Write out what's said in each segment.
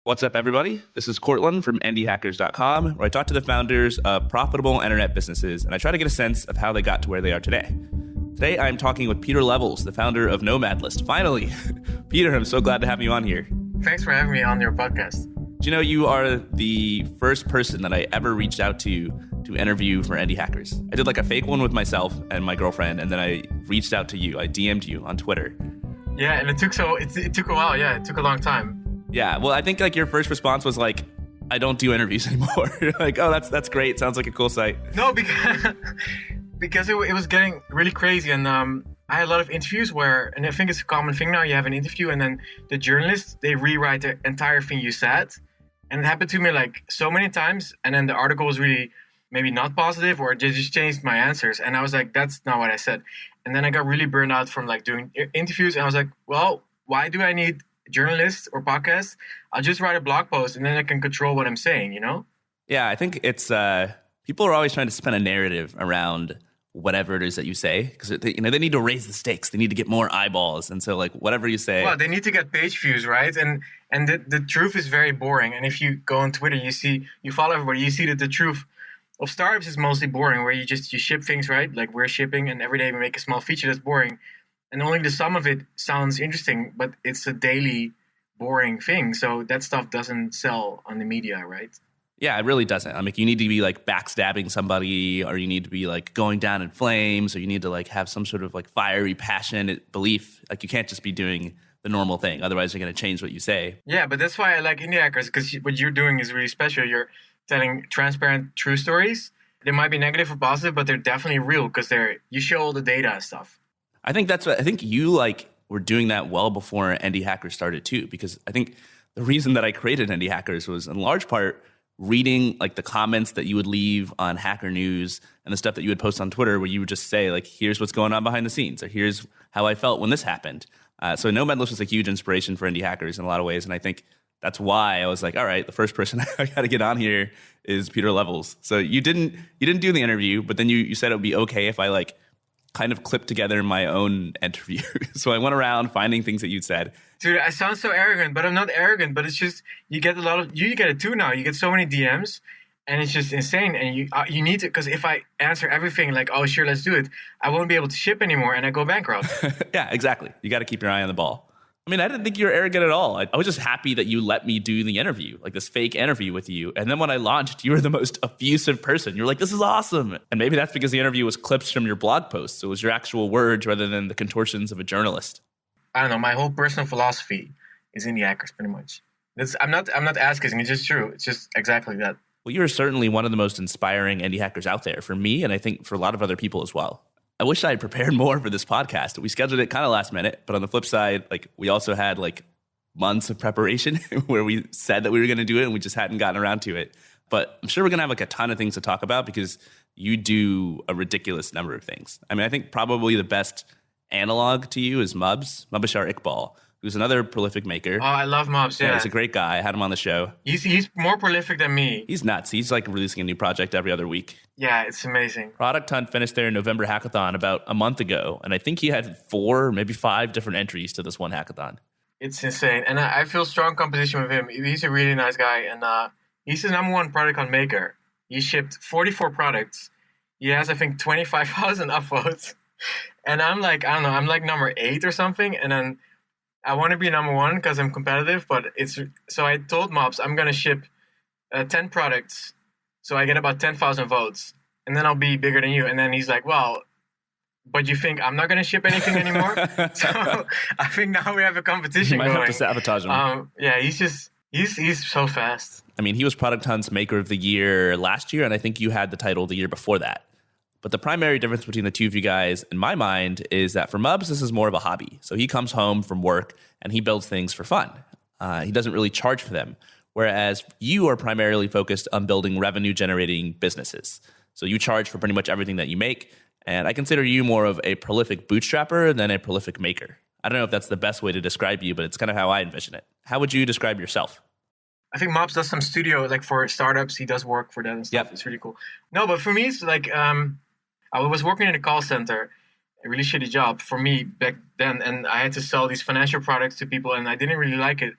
What's up, everybody? This is Cortland from indiehackers.com, where I talk to the founders of profitable internet businesses, and I try to get a sense of how they got to where they are today. Today, I'm talking with Pieter Levels, the founder of Nomad List. Finally! Peter, I'm so glad to have you on here. Thanks for having me on your podcast. Do you know you are the first person that I ever reached out to interview for Indie Hackers? I did like a fake one with myself and my girlfriend, and then I reached out to you. I DM'd you on Twitter. Yeah, and it took a while. Yeah, it took a long time. Yeah, well, I think like your first response was like, I don't do interviews anymore. You're like, oh, that's great. Sounds like a cool site. No, because it was getting really crazy, and I had a lot of interviews where, and I think it's a common thing now, you have an interview and then the journalists, they rewrite the entire thing you said. And it happened to me like so many times, and then the article was really maybe not positive, or they just changed my answers. And I was like, that's not what I said. And then I got really burned out from like doing interviews, and I was like, well, why do I need journalists or podcasts? I'll just write a blog post and then I can control what I'm saying, you know? Yeah, I think it's people are always trying to spin a narrative around whatever it is that you say, because they need to raise the stakes. They need to get more eyeballs, and so like whatever you say. Well, they need to get page views, right? And the truth is very boring. And if you go on Twitter, you follow everybody, you see that the truth of startups is mostly boring, where you ship things, right? Like we're shipping, and every day we make a small feature that's boring. And only the sum of it sounds interesting, but it's a daily boring thing. So that stuff doesn't sell on the media, right? Yeah, it really doesn't. I mean, you need to be like backstabbing somebody, or you need to be like going down in flames, or you need to like have some sort of like fiery, passionate belief. Like you can't just be doing the normal thing. Otherwise, you're going to change what you say. Yeah, but that's why I like Indie Hackers, because what you're doing is really special. You're telling transparent, true stories. They might be negative or positive, but they're definitely real because you show all the data and stuff. I think you like were doing that well before Indie Hackers started too, because I think the reason that I created Indie Hackers was in large part reading like the comments that you would leave on Hacker News and the stuff that you would post on Twitter, where you would just say like, here's what's going on behind the scenes, or here's how I felt when this happened. So Nomad List was a huge inspiration for Indie Hackers in a lot of ways, and I think that's why I was like, all right, the first person I got to get on here is Pieter Levels. So you didn't do the interview, but then you said it would be okay if I like kind of clipped together my own interview. So I went around finding things that you'd said. Dude, I sound so arrogant, but I'm not arrogant. But it's just, you get it too now. You get so many DMs, and it's just insane. And you need to, because if I answer everything like, oh, sure, let's do it, I won't be able to ship anymore, and I go bankrupt. Yeah, exactly. You got to keep your eye on the ball. I mean, I didn't think you were arrogant at all. I was just happy that you let me do the interview, like this fake interview with you. And then when I launched, you were the most effusive person. You're like, this is awesome. And maybe that's because the interview was clips from your blog posts. So it was your actual words rather than the contortions of a journalist. I don't know. My whole personal philosophy is Indie Hackers, pretty much. I'm not asking. It's just true. It's just exactly that. Well, you're certainly one of the most inspiring Indie Hackers out there for me, and I think for a lot of other people as well. I wish I had prepared more for this podcast. We scheduled it kind of last minute, but on the flip side, like we also had like months of preparation where we said that we were going to do it and we just hadn't gotten around to it. But I'm sure we're going to have like a ton of things to talk about because you do a ridiculous number of things. I mean, I think probably the best analog to you is Mubashar Iqbal, who's another prolific maker. Oh, I love Mubs, yeah. He's a great guy. I had him on the show. He's more prolific than me. He's nuts. He's like releasing a new project every other week. Yeah, it's amazing. Product Hunt finished their November hackathon about a month ago, and I think he had 4, maybe 5 different entries to this one hackathon. It's insane, and I feel strong competition with him. He's a really nice guy, and he's the number one Product Hunt maker. He shipped 44 products. He has, I think, 25,000 upvotes. And I'm like, I don't know, I'm like number 8 or something, and then I want to be number 1 because I'm competitive, but so I told Mobs I'm going to ship 10 products, so I get about 10,000 votes, and then I'll be bigger than you. And then he's like, well, but you think I'm not going to ship anything anymore? So I think now we have a competition you might going. have to sabotage him. Yeah, he's so fast. I mean, he was Product Hunt's Maker of the Year last year, and I think you had the title the year before that. But the primary difference between the two of you guys, in my mind, is that for Mubs, this is more of a hobby. So he comes home from work and he builds things for fun. He doesn't really charge for them. Whereas you are primarily focused on building revenue-generating businesses. So you charge for pretty much everything that you make. And I consider you more of a prolific bootstrapper than a prolific maker. I don't know if that's the best way to describe you, but it's kind of how I envision it. How would you describe yourself? I think Mobs does some studio, like for startups. He does work for that and stuff. Yep. It's really cool. No, but for me, it's like I was working in a call center, a really shitty job for me back then. And I had to sell these financial products to people, and I didn't really like it.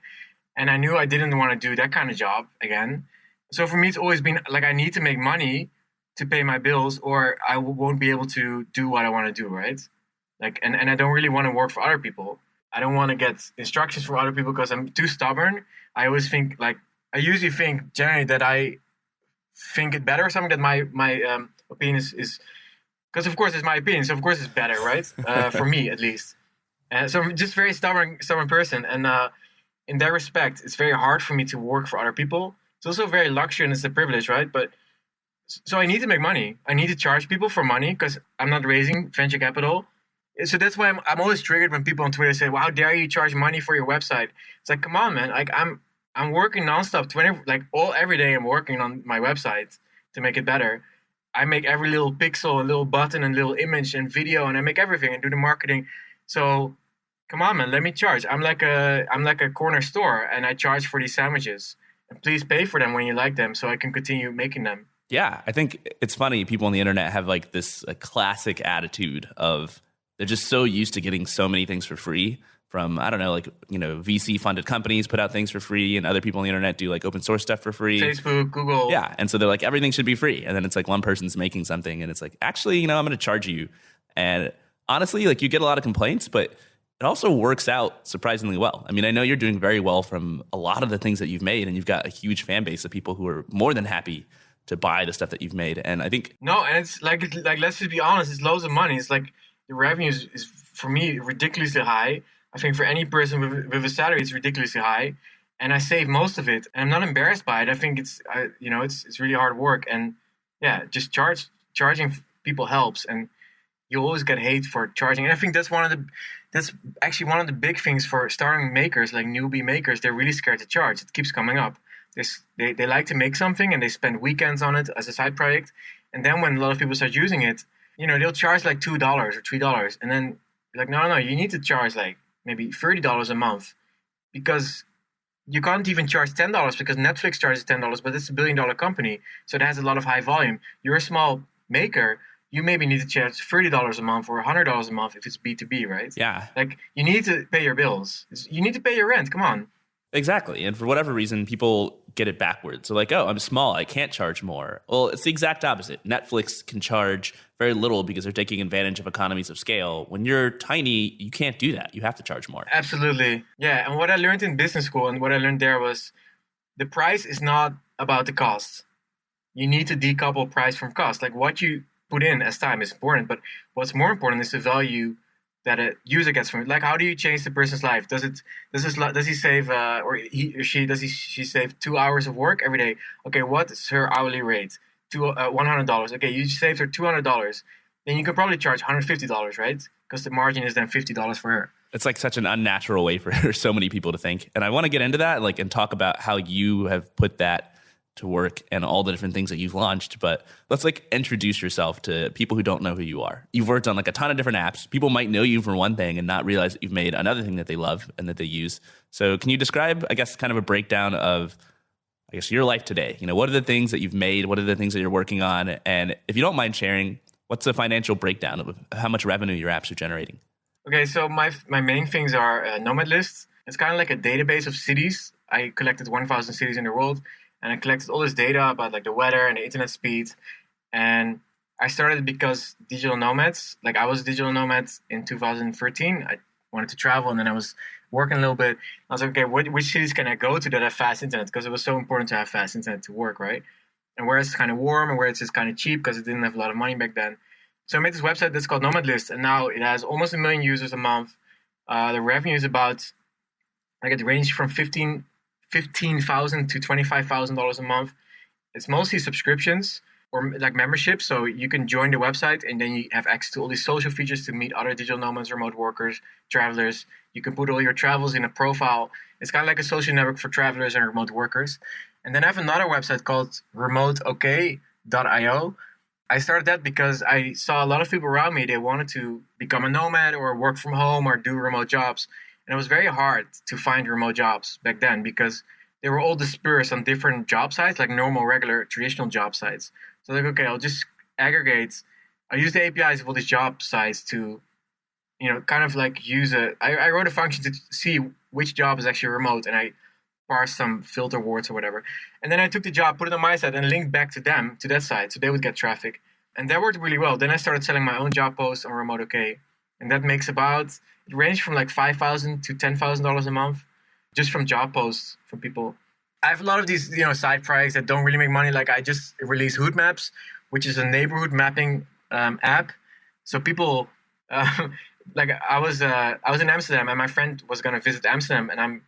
and I knew I didn't want to do that kind of job again. So for me, it's always been like I need to make money to pay my bills, or I won't be able to do what I want to do, right? Like, and I don't really want to work for other people. I don't want to get instructions from other people because I'm too stubborn. I always think like I usually think generally that I think it better or something, that my opinion is because of course it's my opinion, so of course it's better, right? For me at least. So I'm just very stubborn person, and in that respect, it's very hard for me to work for other people. It's also very luxury and it's a privilege, right? But so I need to make money. I need to charge people for money because I'm not raising venture capital. So that's why I'm always triggered when people on Twitter say, "Well, how dare you charge money for your website?" It's like, come on, man. Like I'm working nonstop, every day. I'm working on my website to make it better. I make every little pixel, a little button, and little image and video, and I make everything and do the marketing. So come on, man. Let me charge. I'm like a corner store, and I charge for these sandwiches. And please pay for them when you like them, so I can continue making them. Yeah, I think it's funny. People on the internet have like this classic attitude of they're just so used to getting so many things for free from, I don't know, VC funded companies put out things for free, and other people on the internet do like open source stuff for free. Facebook, Google. Yeah. And so they're like, everything should be free. And then it's like one person's making something and it's like, actually, I'm going to charge you. And honestly, like you get a lot of complaints, but it also works out surprisingly well. I mean, I know you're doing very well from a lot of the things that you've made, and you've got a huge fan base of people who are more than happy to buy the stuff that you've made. And I think no, and it's like let's just be honest, it's loads of money. It's like the revenue is for me ridiculously high. I think for any person with a salary, it's ridiculously high, and I save most of it, and I'm not embarrassed by it. I think it's really hard work, and yeah, just charging people helps, and you always get hate for charging. And I think that's actually one of the big things for starting makers, like newbie makers. They're really scared to charge. It keeps coming up. They like to make something and they spend weekends on it as a side project, and then when a lot of people start using it, they'll charge like $2 or $3, and then you're like, no, you need to charge like maybe $30 a month, because you can't even charge $10 because Netflix charges $10, but it's $1 billion company, so it has a lot of high volume. You're a small maker, you maybe need to charge $30 a month or $100 a month if it's B2B, right? Yeah. Like you need to pay your bills. You need to pay your rent. Come on. Exactly. And for whatever reason, people get it backwards. So like, oh, I'm small, I can't charge more. Well, it's the exact opposite. Netflix can charge very little because they're taking advantage of economies of scale. When you're tiny, you can't do that. You have to charge more. Absolutely. Yeah. And what I learned in business school and what I learned there was the price is not about the cost. You need to decouple price from cost. Like what you put in as time is important, but what's more important is the value that a user gets from it. Like, how do you change the person's life? Does he save or he or she save 2 hours of work every day? Okay, what is her hourly rate? $100. Okay, you saved her $200. Then you could probably charge $150, right? Because the margin is then $50 for her. It's like such an unnatural way for so many people to think. And I want to get into that, and talk about how you have put that to work and all the different things that you've launched. But let's introduce yourself to people who don't know who you are. You've worked on a ton of different apps. People might know you for one thing and not realize that you've made another thing that they love and that they use. So can you describe, I guess, kind of a breakdown of, your life today? What are the things that you've made? What are the things that you're working on? And if you don't mind sharing, what's the financial breakdown of how much revenue your apps are generating? Okay, so my main things are Nomad lists. It's kind of like a database of cities. I collected 1,000 cities in the world, and I collected all this data about the weather and the internet speed. And I started because digital nomads, I was a digital nomad in 2013. I wanted to travel, and then I was working a little bit. I was like, okay, which cities can I go to that have fast internet? Because it was so important to have fast internet to work, right? And where it's kind of warm and where it's just kind of cheap because it didn't have a lot of money back then. So I made this website that's called Nomad List, and now it has almost 1 million users a month. The revenue is about, it ranged from $15,000 to $25,000 a month. It's mostly subscriptions or memberships. So you can join the website and then you have access to all these social features to meet other digital nomads, remote workers, travelers. You can put all your travels in a profile. It's kind of like a social network for travelers and remote workers. And then I have another website called remoteok.io. I started that because I saw a lot of people around me. They wanted to become a nomad or work from home or do remote jobs. And it was very hard to find remote jobs back then because they were all dispersed on different job sites, like normal, regular, traditional job sites. So okay, I'll just aggregate. I'll use the APIs of all these job sites to, kind of use I wrote a function to see which job is actually remote. And I parse some filter words or whatever. And then I took the job, put it on my site, and linked back to them, to that site, so they would get traffic. And that worked really well. Then I started selling my own job posts on Remote OK. And that makes it ranged from like $5,000 to $10,000 a month, just from job posts from people. I have a lot of these, side projects that don't really make money. Like I just released Hood Maps, which is a neighborhood mapping app. So people, like I was in Amsterdam, and my friend was gonna visit Amsterdam, and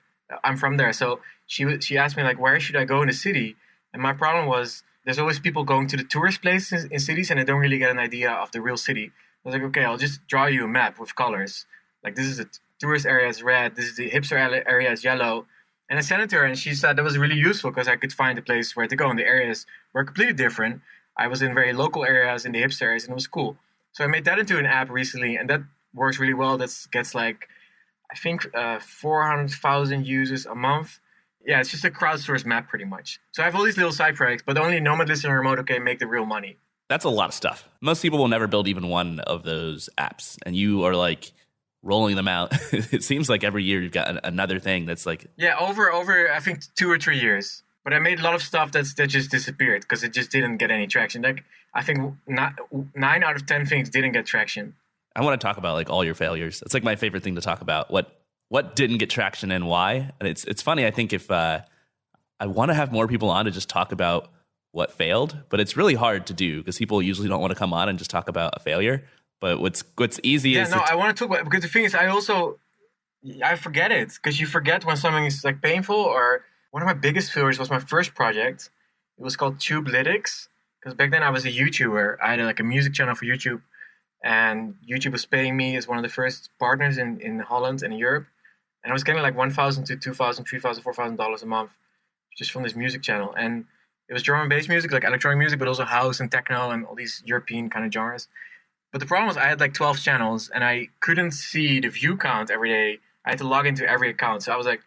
I'm from there. So she asked me like, where should I go in the city? And my problem was there's always people going to the tourist places in cities, and they don't really get an idea of the real city. I was like, okay, I'll just draw you a map with colors. Like this is the tourist area is red, this is the hipster area is yellow. And I sent it to her, and she said that was really useful because I could find a place where to go. And the areas were completely different. I was in very local areas, in the hipster areas, and it was cool. So I made that into an app recently, and that works really well. That gets like, I think, 400,000 users a month. Yeah, it's just a crowdsourced map pretty much. So I have all these little side projects, but only Nomad, Listen, and Remote OK make the real money. That's a lot of stuff. Most people will never build even one of those apps, and you are like rolling them out. It seems like every year you've got another thing that's like... Yeah, over I think 2 or 3 years. But I made a lot of stuff that just disappeared because it just didn't get any traction. Like I think 9 out of 10 things didn't get traction. I want to talk about like all your failures. It's like my favorite thing to talk about. What didn't get traction and why? And it's funny. I think if I want to have more people on to just talk about what failed, but it's really hard to do because people usually don't want to come on and just talk about a failure. But what's easy is... I want to talk about it because the thing is, I forget it because you forget when something is like painful. Or one of my biggest failures was my first project. It was called TubeLytics because back then I was a YouTuber. I had like a music channel for YouTube, and YouTube was paying me as one of the first partners in Holland and in Europe. And I was getting like $1,000 to $2,000, $3,000, $4,000 a month just from this music channel. And it was drum and bass music, like electronic music, but also house and techno and all these European kind of genres. But the problem was I had like 12 channels, and I couldn't see the view count every day. I had to log into every account. So I was like,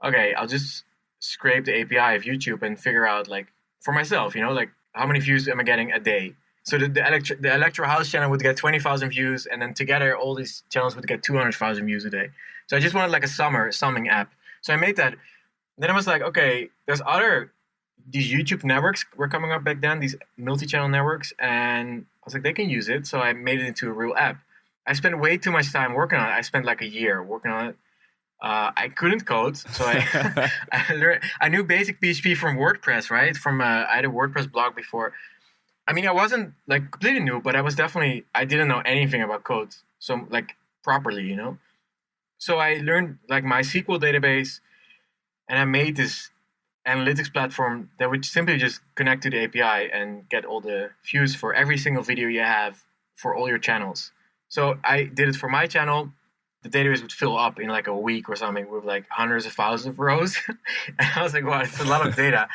okay, I'll just scrape the API of YouTube and figure out like for myself, like how many views am I getting a day? So the Electro House channel would get 20,000 views, and then together all these channels would get 200,000 views a day. So I just wanted like a summing app. So I made that. Then I was like, okay, these YouTube networks were coming up back then, these multi-channel networks, and I was like, they can use it. So I made it into a real app. I spent way too much time working on it. I spent like a year working on it. I couldn't code, so I knew basic PHP from WordPress, right? I had a WordPress blog before. I mean, I wasn't like completely new, but I didn't know anything about code, so like properly, So I learned like MySQL database, and I made this analytics platform that would simply just connect to the API and get all the views for every single video you have for all your channels. So I did it for my channel. The database would fill up in like a week or something with like hundreds of thousands of rows. And I was like, wow, it's a lot of data.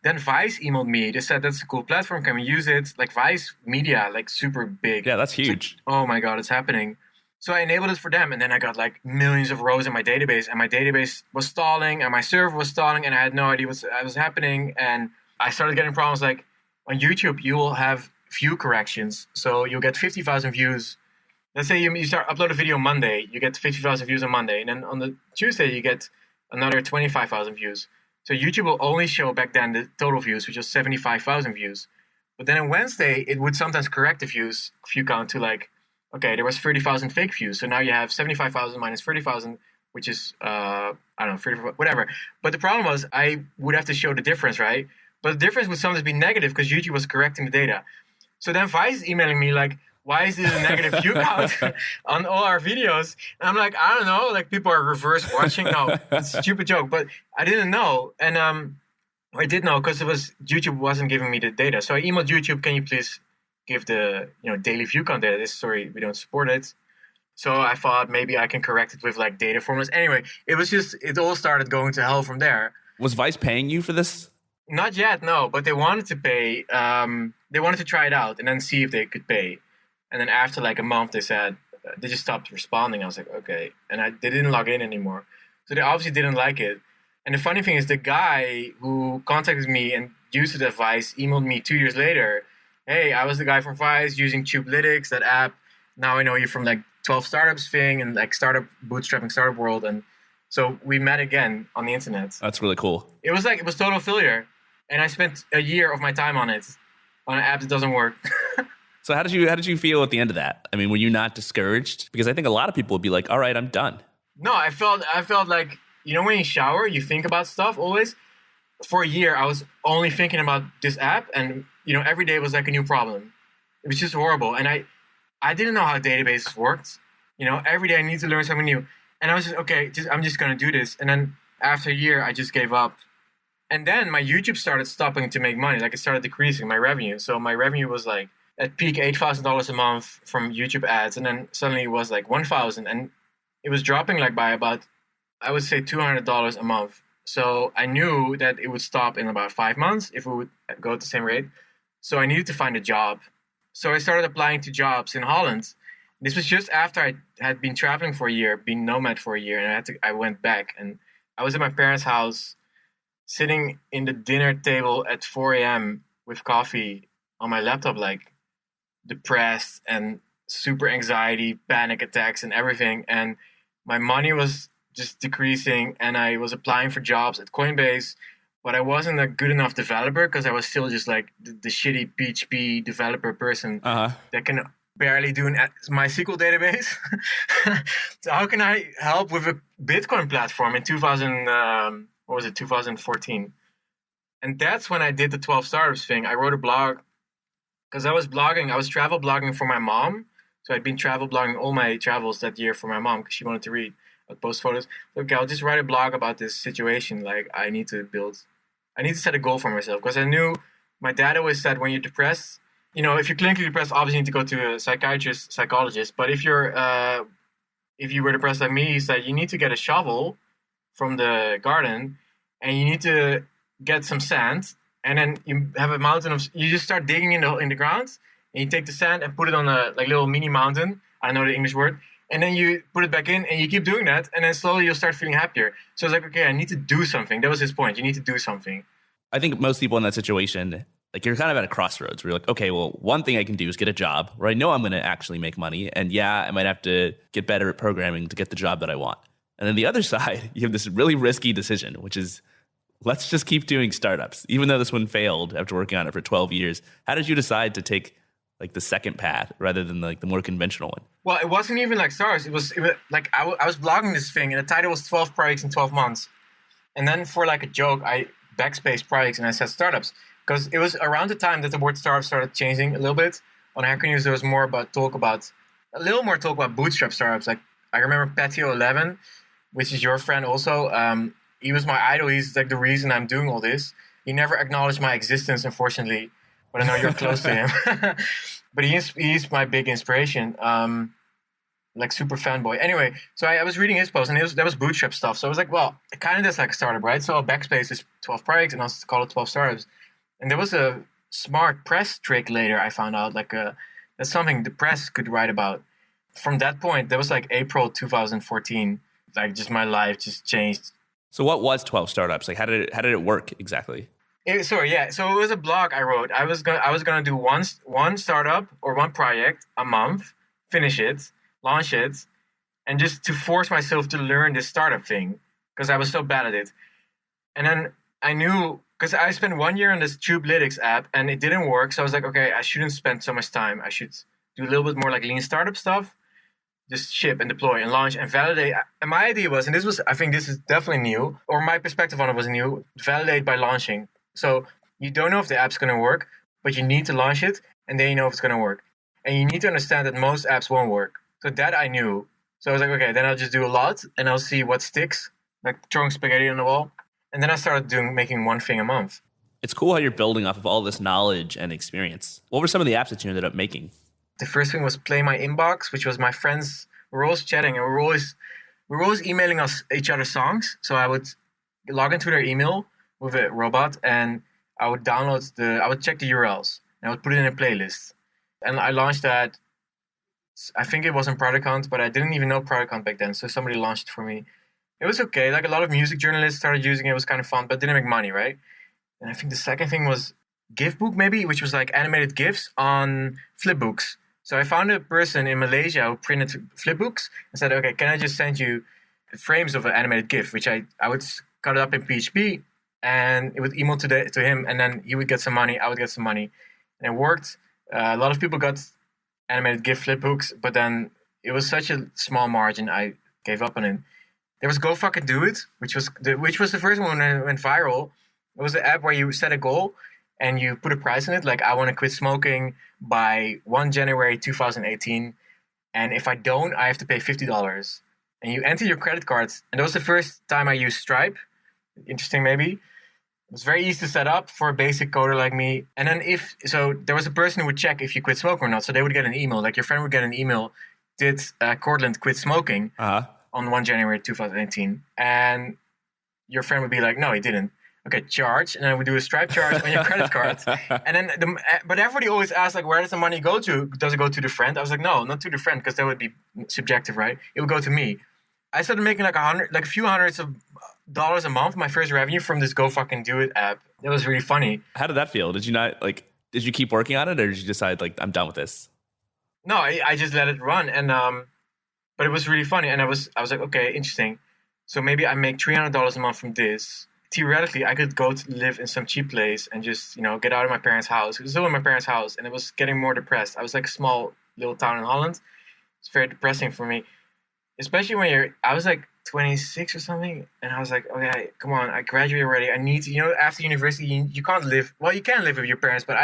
Then Vice emailed me. They said, that's a cool platform. Can we use it? Like Vice Media, like super big. Yeah, that's huge. Like, oh my God, it's happening. So I enabled it for them, and then I got like millions of rows in my database, and my database was stalling, and my server was stalling, and I had no idea what was happening. And I started getting problems like on YouTube, you will have view corrections. So you'll get 50,000 views. Let's say you start upload a video Monday, you get 50,000 views on Monday, and then on the Tuesday you get another 25,000 views. So YouTube will only show back then the total views, which was 75,000 views. But then on Wednesday, it would sometimes correct the view count to like, okay, there was 30,000 fake views. So now you have 75,000 minus 30,000, which is, I don't know, 30, whatever. But the problem was I would have to show the difference, right? But the difference would sometimes be negative because YouTube was correcting the data. So then Vice is emailing me like, why is this a negative view count on all our videos? And I'm like, I don't know. Like people are reverse watching. No, it's a stupid joke. But I didn't know. And I did know because YouTube wasn't giving me the data. So I emailed YouTube, can you please give the daily view count data? Sorry, we don't support it. So I thought maybe I can correct it with like data formulas. Anyway, it all started going to hell from there. Was Vice paying you for this? Not yet, no. But they wanted to pay. They wanted to try it out and then see if they could pay. And then after like a month, they said they just stopped responding. I was like, okay, and they didn't log in anymore. So they obviously didn't like it. And the funny thing is, the guy who contacted me and used the advice emailed me 2 years later. Hey, I was the guy from Vice using TubeLytics, that app. Now I know you from like 12 startups thing and like bootstrapping startup world. And So we met again on the internet. That's really cool. It was total failure. And I spent a year of my time on it, on an app that doesn't work. So how did you feel at the end of that? I mean, were you not discouraged? Because I think a lot of people would be like, all right, I'm done. No, I felt like, when you shower, you think about stuff always. For a year, I was only thinking about this app, and every day was like a new problem. It was just horrible, and I didn't know how databases worked. Every day I need to learn something new, and I was just I'm just gonna do this. And then after a year, I just gave up. And then my YouTube started stopping to make money. Like, it started decreasing my revenue. So my revenue was like at peak $8,000 a month from YouTube ads, and then suddenly it was like $1,000, and it was dropping like by about, I would say, $200 a month. So I knew that it would stop in about 5 months if we would go at the same rate. So I needed to find a job. So I started applying to jobs in Holland. This was just after I had been traveling for a year, been nomad for a year, and I went back, and I was at my parents' house, sitting in the dinner table at 4 a.m. with coffee on my laptop, like depressed and super anxiety, panic attacks, and everything. And my money was just decreasing, and I was applying for jobs at Coinbase, but I wasn't a good enough developer because I was still just like the shitty PHP developer person that can barely do an MySQL database. So how can I help with a Bitcoin platform in 2014? And that's when I did the 12 startups thing. I wrote a blog because I was travel blogging for my mom. So I'd been travel blogging all my travels that year for my mom because she wanted to read. I'd post photos. Okay, I'll just write a blog about this situation. Like, I need to set a goal for myself, because I knew my dad always said, when you're depressed, if you're clinically depressed, obviously you need to go to a psychiatrist, psychologist. But if you were depressed like me, he said you need to get a shovel from the garden, and you need to get some sand, and then you have a mountain you just start digging in the ground, and you take the sand and put it on a little mini mountain. I know the English word. And then you put it back in, and you keep doing that, and then slowly you'll start feeling happier. So I was like, okay, I need to do something. That was his point. You need to do something. I think most people in that situation, like, you're kind of at a crossroads where you're like, okay, well, one thing I can do is get a job where I know I'm going to actually make money. And yeah, I might have to get better at programming to get the job that I want. And then the other side, you have this really risky decision, which is, let's just keep doing startups. Even though this one failed after working on it for 12 years, how did you decide to take like the second path rather than like the more conventional one? Well, it wasn't even like startups. It was like I was blogging this thing, and the title was 12 projects in 12 months. And then for like a joke, I backspaced projects and I said startups, because it was around the time that the word startup started changing a little bit. On Hacker News, there was a little more talk about bootstrap startups. Like, I remember Patio11, which is your friend also. He was my idol. He's like the reason I'm doing all this. He never acknowledged my existence, unfortunately. But I know you're close to him. But he's my big inspiration, like super fanboy. Anyway, so I was reading his post, and that was bootstrap stuff. So I was like, well, it kind of does like a startup, right? So I'll backspace this 12 projects, and I'll call it 12 startups. And there was a smart press trick later I found out, like that's something the press could write about. From that point, that was like April 2014. Like, just my life just changed. So what was 12 startups? Like, how did it work exactly? So it was a blog I wrote. I was gonna do one startup or one project a month, finish it, launch it, and just to force myself to learn this startup thing, because I was so bad at it. And then I knew, because I spent 1 year on this TubeLytics app and it didn't work. So I was like, okay, I shouldn't spend so much time. I should do a little bit more like lean startup stuff, just ship and deploy and launch and validate. And my idea was, and I think this is definitely new, or my perspective on it was new, validate by launching. So you don't know if the app's going to work, but you need to launch it, and then you know if it's going to work. And you need to understand that most apps won't work. So that I knew. So I was like, okay, then I'll just do a lot, and I'll see what sticks, like throwing spaghetti on the wall. And then I started making one thing a month. It's cool how you're building off of all this knowledge and experience. What were some of the apps that you ended up making? The first thing was Play My Inbox, which was my friends. We were always chatting, and we were always emailing each other songs. So I would log into their email with a robot, and I would I would check the URLs, and I would put it in a playlist. And I launched that. I think it was on Product, but I didn't even know Product back then, so somebody launched it for me. It was okay. Like, a lot of music journalists started using it. It was kind of fun, but didn't make money, right? And I think the second thing was GIFbook, maybe, which was like animated GIFs on flipbooks. So I found a person in Malaysia who printed flipbooks and said, okay, can I just send you frames of an animated GIF, which I would cut it up in PHP, and it would email to him, and then he would get some money, I would get some money, and it worked. A lot of people got animated GIF flipbooks, but then it was such a small margin, I gave up on it. There was Go Fucking Do It, which was the first one that went viral. It was an app where you set a goal and you put a price on it, like I want to quit smoking by 1 January 2018, and if I don't, I have to pay $50. And you enter your credit cards, and that was the first time I used Stripe. Interesting, maybe. It was very easy to set up for a basic coder like me. And then there was a person who would check if you quit smoking or not, so they would get an email, like your friend would get an email, did Cortland quit smoking on 1 January 2018? And your friend would be like, no, he didn't. Okay, charge, and then we do a Stripe charge on your credit card. And then, but everybody always asks, like, where does the money go to? Does it go to the friend? I was like, no, not to the friend, because that would be subjective, right? It would go to me. I started making like a few hundreds of dollars a month, my first revenue from this Go Fucking Do It app. It was really funny. How did that feel? Did you keep working on it, or did you decide like I'm done with this? No, I just let it run, and but it was really funny, and I was like, okay, interesting. So maybe I make $300 a month from this. Theoretically, I could go to live in some cheap place and just, get out of my parents' house. It was still in my parents' house, and it was getting more depressed. I was like a small little town in Holland. It's very depressing for me, especially when I was like 26 or something, and I was like, okay, come on, I graduated already. I need to, after university, you can't live. Well, you can live with your parents, but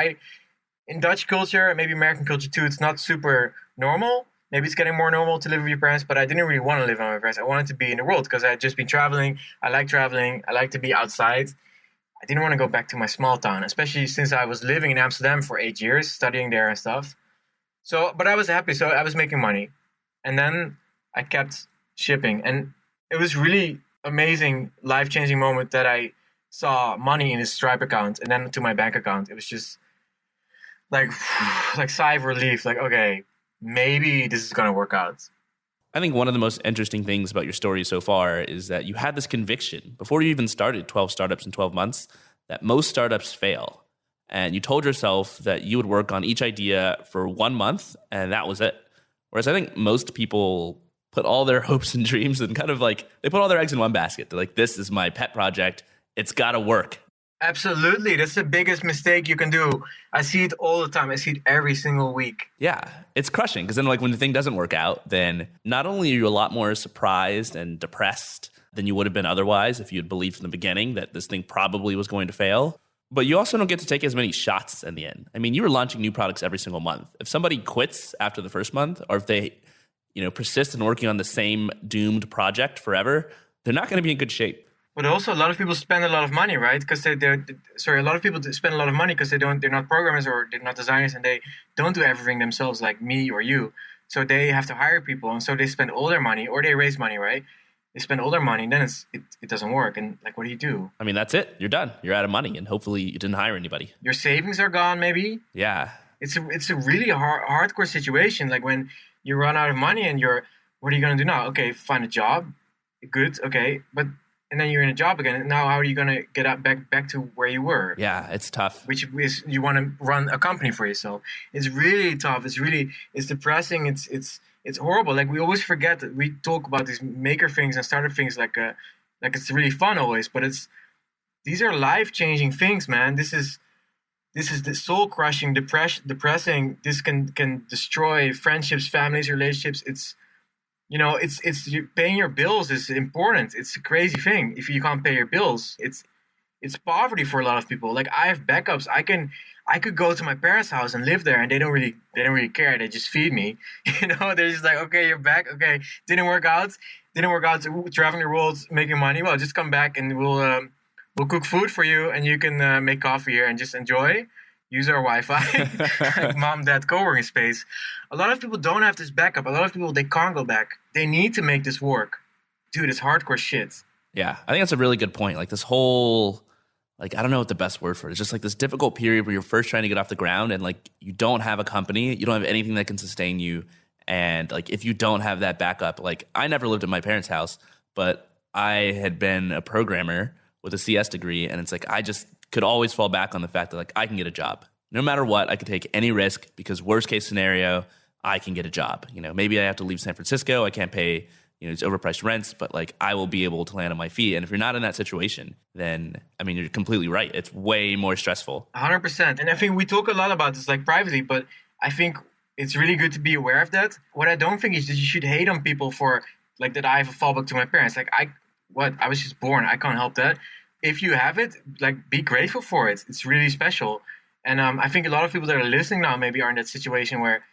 in Dutch culture, and maybe American culture too, it's not super normal. Maybe it's getting more normal to live with your parents, but I didn't really want to live with my parents. I wanted to be in the world because I had just been traveling. I like traveling. I like to be outside. I didn't want to go back to my small town, especially since I was living in Amsterdam for 8 years, studying there and stuff. So, but I was happy. So I was making money. And then I kept shipping. And it was really amazing, life-changing moment that I saw money in his Stripe account and then to my bank account. It was just like sigh of relief. Like, okay, maybe this is going to work out. I think one of the most interesting things about your story so far is that you had this conviction before you even started 12 startups in 12 months that most startups fail. And you told yourself that you would work on each idea for 1 month and that was it. Whereas I think most people put all their hopes and dreams and kind of like, they put all their eggs in one basket. They're like, this is my pet project. It's got to work. Absolutely. That's the biggest mistake you can do. I see it all the time. I see it every single week. Yeah, it's crushing because then like when the thing doesn't work out, then not only are you a lot more surprised and depressed than you would have been otherwise if you had believed from the beginning that this thing probably was going to fail, but you also don't get to take as many shots in the end. I mean, you were launching new products every single month. If somebody quits after the first month or if they, persist in working on the same doomed project forever, they're not going to be in good shape. But also, a lot of people spend a lot of money, right? Because a lot of people spend a lot of money because they're not programmers or they're not designers, and they don't do everything themselves like me or you. So they have to hire people, and so they spend all their money, or they raise money, right? They spend all their money, and then it doesn't work. And like, what do you do? I mean, that's it. You're done. You're out of money, and hopefully you didn't hire anybody. Your savings are gone, maybe. Yeah. It's a really hardcore situation. Like when you run out of money, and what are you gonna do now? Okay, find a job. Good. Okay, and then you're in a job again. And now how are you going to get back to where you were? Yeah, it's tough. Which is you want to run a company for yourself. It's really tough. It's depressing. It's horrible. Like we always forget that we talk about these maker things and startup things like it's really fun always, but these are life-changing things, man. This is the soul-crushing, depressing. This can destroy friendships, families, relationships. It's paying your bills is important. It's a crazy thing. If you can't pay your bills, it's poverty for a lot of people. Like I have backups. I could go to my parents' house and live there, and they don't really care. They just feed me. They're just like, okay, you're back. Okay, didn't work out. Traveling the world, making money. Well, just come back and we'll cook food for you, and you can make coffee here and just enjoy. Use our Wi-Fi, like mom, dad, co-working space. A lot of people don't have this backup. A lot of people, they can't go back. They need to make this work. Dude, it's hardcore shit. Yeah, I think that's a really good point. Like this whole, I don't know what the best word for it is. Just like this difficult period where you're first trying to get off the ground and like you don't have a company, you don't have anything that can sustain you. And like if you don't have that backup, like I never lived at my parents' house, but I had been a programmer with a CS degree, and it's like I just could always fall back on the fact that like I can get a job. No matter what, I could take any risk because worst case scenario, I can get a job. Maybe I have to leave San Francisco. I can't pay, it's overpriced rents, but like I will be able to land on my feet. And if you're not in that situation, then I mean, you're completely right. It's way more stressful. 100%. And I think we talk a lot about this like privately, but I think it's really good to be aware of that. What I don't think is that you should hate on people for like that I have a fallback to my parents. Like I was just born. I can't help that. If you have it, like be grateful for it. It's really special. And I think a lot of people that are listening now maybe are in that situation where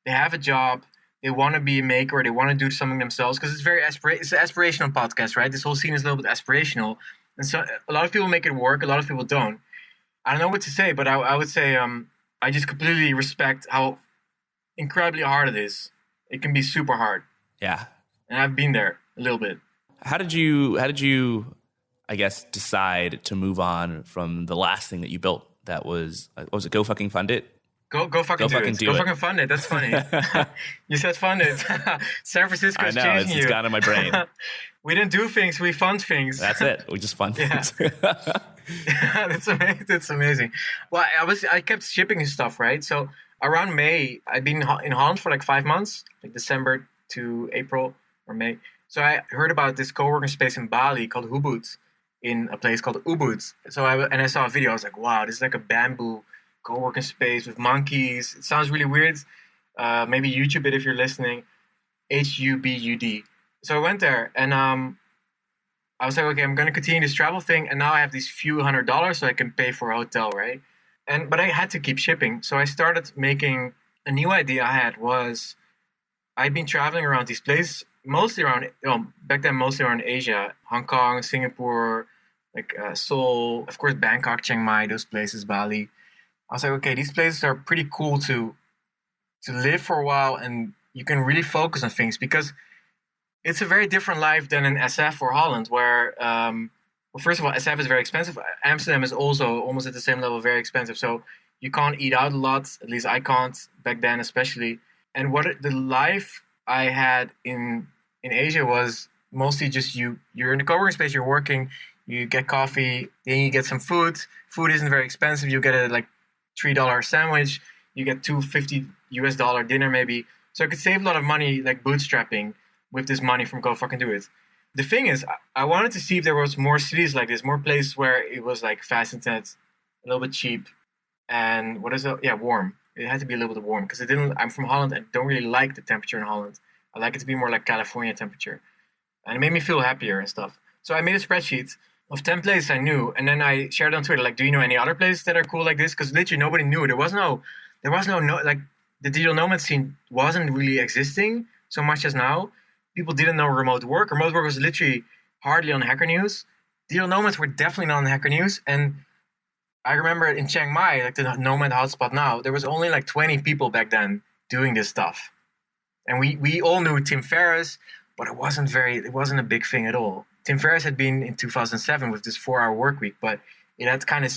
they have a job, they want to be a maker, or they want to do something themselves, because it's it's an aspirational podcast, right? This whole scene is a little bit aspirational, and so a lot of people make it work, a lot of people don't. I don't know what to say, but I would say I just completely respect how incredibly hard it is. It can be super hard. Yeah, and I've been there a little bit. How did you, I guess, decide to move on from the last thing that you built? That was, what was it? Go fucking fund it. Go fucking do it. Go fucking fund it. That's funny. You said fund it. San Francisco is changing you. It's gone in my brain. We didn't do things. We fund things. That's it. We just fund things. That's amazing. That's amazing. Well, I kept shipping stuff, right? So around May, I'd been in Holland for like 5 months, like December to April or May. So I heard about this co-working space in Bali called Ubud, in a place called Ubud. So I saw a video. I was like, wow, this is like a bamboo co-working space with monkeys. It sounds really weird. Maybe YouTube it if you're listening. HUBUD. So I went there and I was like, okay, I'm going to continue this travel thing. And now I have these few $100s so I can pay for a hotel, right? But I had to keep shipping. So I started making a new idea I had was I'd been traveling around these places, mostly around, back then, mostly around Asia, Hong Kong, Singapore, like Seoul, of course, Bangkok, Chiang Mai, those places, Bali. I was like, okay, these places are pretty cool to live for a while, and you can really focus on things because it's a very different life than in SF or Holland, where, well, first of all, SF is very expensive. Amsterdam is also almost at the same level, very expensive. So you can't eat out a lot. At least I can't back then, especially. And what the life I had in Asia was mostly just you're in the co-working space, you're working, you get coffee, then you get some food. Food isn't very expensive. You get a like $3 sandwich, you get $250 dinner maybe. So I could save a lot of money like bootstrapping with this money from Go Fucking Do It. The thing is, I wanted to see if there was more cities like this, more places where it was like fast internet, a little bit cheap, and warm. It had to be a little bit warm because I'm from Holland and don't really like the temperature in Holland. I like it to be more like California temperature. And it made me feel happier and stuff. So I made a spreadsheet of 10 places I knew, and then I shared it on Twitter, like, do you know any other places that are cool like this? Because literally nobody knew. There was no, like, the digital nomad scene wasn't really existing so much as now. People didn't know remote work. Remote work was literally hardly on Hacker News. Digital nomads were definitely not on Hacker News. And I remember in Chiang Mai, like the Nomad hotspot now, there was only like 20 people back then doing this stuff. And we all knew Tim Ferriss, but it wasn't a big thing at all. Tim Ferriss had been in 2007 with this 4-hour work week, but it had kind of,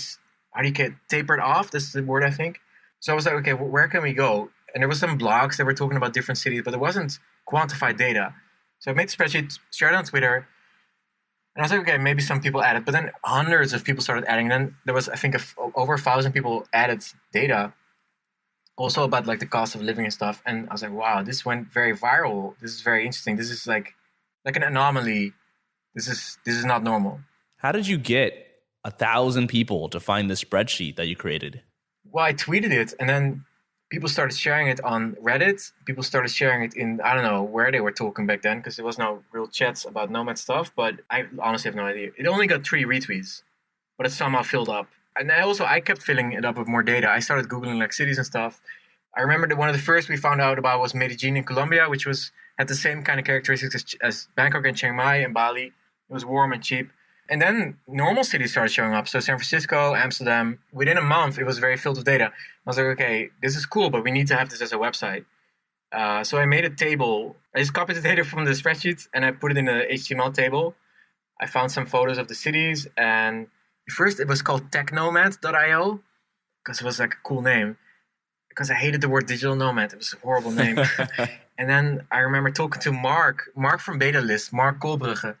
tapered off? That's the word, I think. So I was like, okay, where can we go? And there was some blogs that were talking about different cities, but there wasn't quantified data. So I made a spreadsheet, shared it on Twitter, and I was like, okay, maybe some people added, but then hundreds of people started adding. And then there was, I think, over 1,000 people added data, also about like the cost of living and stuff. And I was like, wow, this went very viral. This is very interesting. This is like an anomaly. This is not normal. How did you get 1,000 people to find the spreadsheet that you created? Well, I tweeted it, and then people started sharing it on Reddit. People started sharing it in, I don't know where they were talking back then, because there was no real chats about Nomad stuff, but I honestly have no idea. It only got 3 retweets, but it somehow filled up. And I kept filling it up with more data. I started Googling like cities and stuff. I remember that one of the first we found out about was Medellin in Colombia, which had the same kind of characteristics as Bangkok and Chiang Mai and Bali. It was warm and cheap. And then normal cities started showing up. So San Francisco, Amsterdam, within a month, it was very filled with data. I was like, okay, this is cool, but we need to have this as a website. So I made a table. I just copied the data from the spreadsheet and I put it in an HTML table. I found some photos of the cities. And first it was called technomad.io because it was like a cool name. Because I hated the word digital nomad. It was a horrible name. And then I remember talking to Mark from Beta List, Mark Koolbrugge,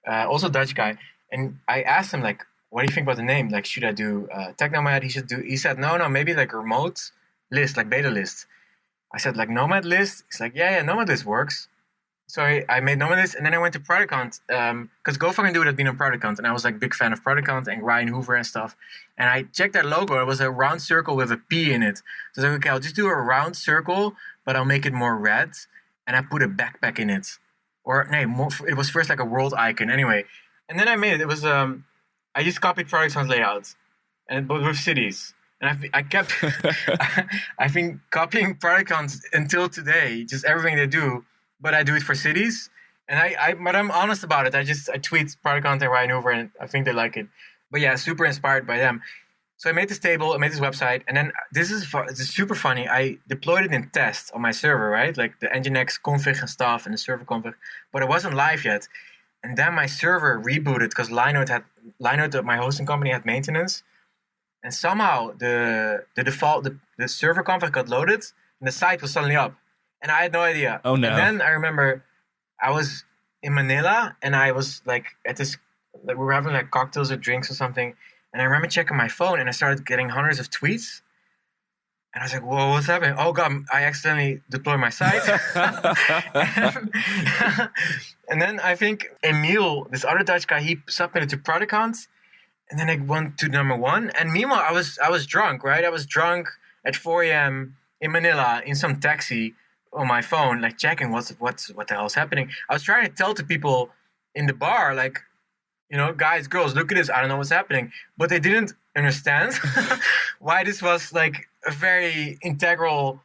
also a Dutch guy. And I asked him, like, what do you think about the name? Like, should I do Tech Nomad? He said, no, maybe like remote list, like Beta List. I said, like Nomad List? He's like, yeah, Nomad List works. So I made Nomad and then I went to Producount because Go Fucking Do It had been on Producount, and I was like big fan of Producount and Ryan Hoover and stuff. And I checked that logo; it was a round circle with a P in it. So I was like, okay, I'll just do a round circle, but I'll make it more red, and I put a backpack in it, or no, it was first like a world icon anyway. And then I made it. It was I just copied Producount's layout, but with cities. And I kept, I've been copying Producount until today, just everything they do. But I do it for cities, and but I'm honest about it. I tweet Pieter and Ryan Hoover, and I think they like it. But yeah, super inspired by them. So I made this table, I made this website, and then this is super funny. I deployed it in test on my server, right? Like the Nginx config and stuff, and the server config, but it wasn't live yet. And then my server rebooted because Linode, my hosting company, had maintenance, and somehow the server config got loaded, and the site was suddenly up. And I had no idea. Oh, no. And then I remember I was in Manila, and I was like at this, like we were having like cocktails or drinks or something. And I remember checking my phone, and I started getting hundreds of tweets. And I was like, whoa, what's happening? Oh, God, I accidentally deployed my site. And then I think Emil, this other Dutch guy, he submitted to Producount. And then I went to number one. And meanwhile, I was drunk, right? I was drunk at 4 a.m. in Manila in some taxi on my phone, like checking what the hell is happening. I was trying to tell to people in the bar, like, you know, guys, girls, look at this. I don't know what's happening. But they didn't understand why this was like a very integral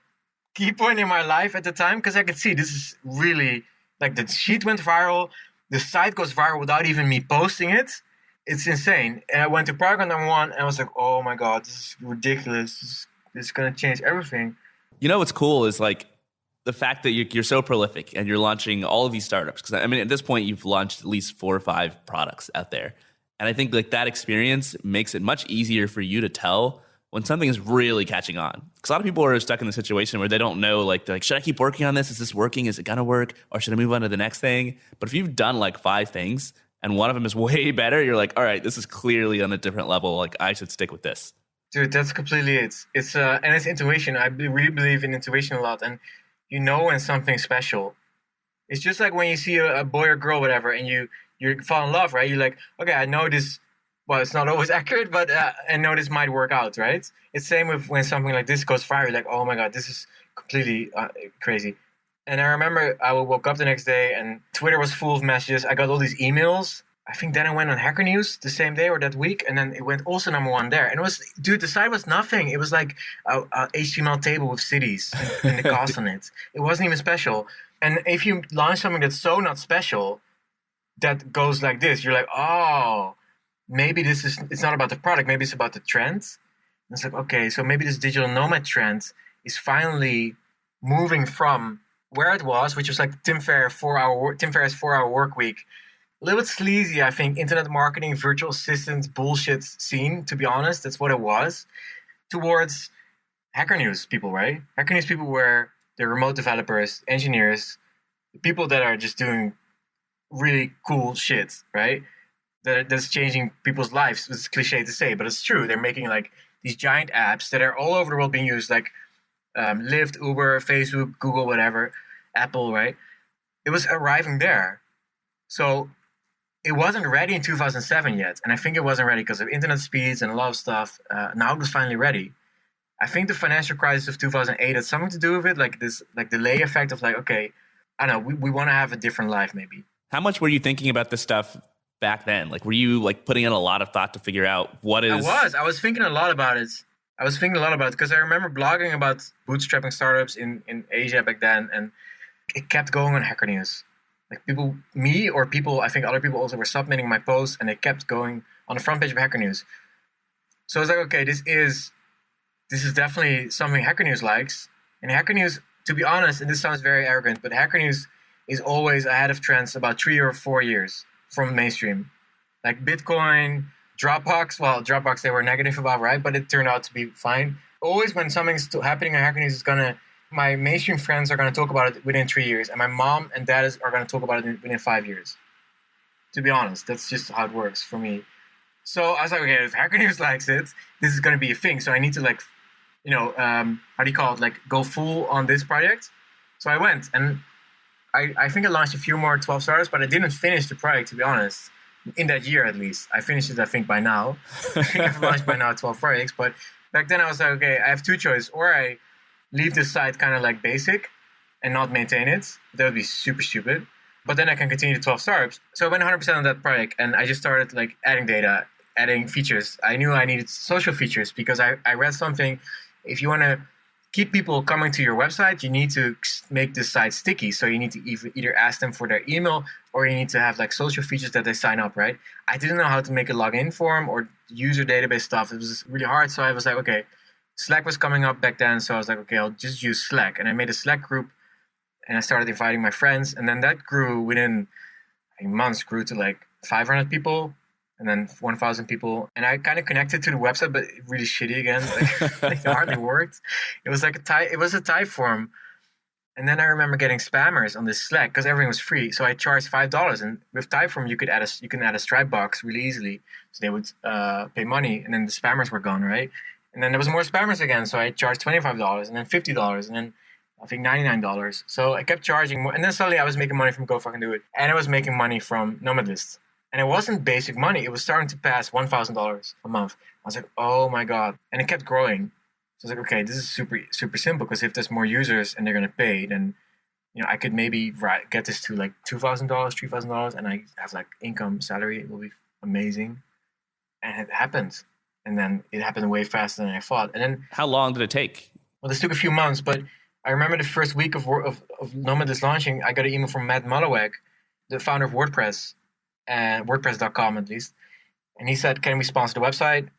key point in my life at the time. Because I could see this is really, like, the sheet went viral. The site goes viral without even me posting it. It's insane. And I went to Prague number one, and I was like, oh my God, this is ridiculous. This is going to change everything. You know what's cool is like, the fact that you're so prolific and you're launching all of these startups. Because I mean, at this point, you've launched at least 4 or 5 products out there. And I think like that experience makes it much easier for you to tell when something is really catching on. Because a lot of people are stuck in the situation where they don't know, like, they're like, should I keep working on this? Is this working? Is it going to work? Or should I move on to the next thing? But if you've done like 5 things and one of them is way better, you're like, all right, this is clearly on a different level. Like, I should stick with this. Dude, that's completely it. And it's intuition. I really believe in intuition a lot. And you know when something's special. It's just like when you see a boy or girl, whatever, and you fall in love, right? You're like, okay, I know this. Well, it's not always accurate, but I know this might work out, right? It's same with when something like this goes viral. You're like, oh my God, this is completely crazy. And I remember I woke up the next day, and Twitter was full of messages. I got all these emails. I think then I went on Hacker News the same day or that week, and then it went also number one there. And it was, dude, the site was nothing. It was like a HTML table with cities and the cost on it. It wasn't even special. And if you launch something that's so not special, that goes like this, you're like, oh, maybe it's not about the product. Maybe it's about the trend. And it's like, okay, so maybe this digital nomad trend is finally moving from where it was, which was like Tim Ferriss' 4-hour work week. A little bit sleazy, I think, internet marketing, virtual assistants, bullshit scene, to be honest. That's what it was. Towards Hacker News people, right? Hacker News people were the remote developers, engineers, people that are just doing really cool shit, right? That's changing people's lives. It's cliche to say, but it's true. They're making like these giant apps that are all over the world being used, like Lyft, Uber, Facebook, Google, whatever, Apple, right? It was arriving there. So it wasn't ready in 2007 yet. And I think it wasn't ready because of internet speeds and a lot of stuff. Now it was finally ready. I think the financial crisis of 2008 had something to do with it, like this, like delay effect of like, okay, I don't know, we want to have a different life maybe. How much were you thinking about this stuff back then? Like, were you like putting in a lot of thought to figure out what is... I was thinking a lot about it. Because I remember blogging about bootstrapping startups in Asia back then, and it kept going on Hacker News. Like I think other people also were submitting my posts, and it kept going on the front page of Hacker News. So I was like, okay, this is definitely something Hacker News likes. And Hacker News, to be honest, and this sounds very arrogant, but Hacker News is always ahead of trends about 3 or 4 years from mainstream. Like Bitcoin, Dropbox they were negative about, right? But it turned out to be fine. Always when something's happening on Hacker News, my mainstream friends are going to talk about it within 3 years, and my mom and dad are going to talk about it within 5 years. To be honest, that's just how it works for me. So I was like, okay, if Hacker News likes it, this is going to be a thing. So I need to how do you call it? Like go full on this project. So I went, and I think I launched a few more 12 startups, but I didn't finish the project, to be honest. In that year, at least. I finished it, I think, by now. I think I've launched by now 12 projects. But back then I was like, okay, I have two choices. Or I leave this site kind of like basic and not maintain it. That would be super stupid. But then I can continue the 12 startups. So I went 100% on that project, and I just started like adding data, adding features. I knew I needed social features because I read something. If you want to keep people coming to your website, you need to make this site sticky. So you need to either ask them for their email, or you need to have like social features that they sign up, right? I didn't know how to make a login form or user database stuff. It was really hard. So I was like, okay, Slack was coming up back then. So I was like, okay, I'll just use Slack. And I made a Slack group, and I started inviting my friends. And then that grew within months, grew to like 500 people. And then 1,000 people. And I kind of connected to the website, but really shitty again. Like it hardly worked. It was like it was a type form. And then I remember getting spammers on this Slack because everything was free. So I charged $5. And with Typeform, you can add a Stripe box really easily. So they would pay money, and then the spammers were gone, right? And then there was more spammers again. So I charged $25, and then $50, and then I think $99. So I kept charging more. And then suddenly I was making money from Go Fucking Do It. And I was making money from Nomad List. And it wasn't basic money. It was starting to pass $1,000 a month. I was like, oh my God. And it kept growing. So I was like, okay, this is super, super simple, because if there's more users and they're going to pay, then I could maybe get this to like $2,000, $3,000, and I have like income, salary. It will be amazing. And it happened. And then it happened way faster than I thought. And then, how long did it take? Well, this took a few months, but I remember the first week of Nomad is launching, I got an email from Matt Mullenweg, the founder of WordPress, and WordPress.com at least. And he said, can we sponsor the website?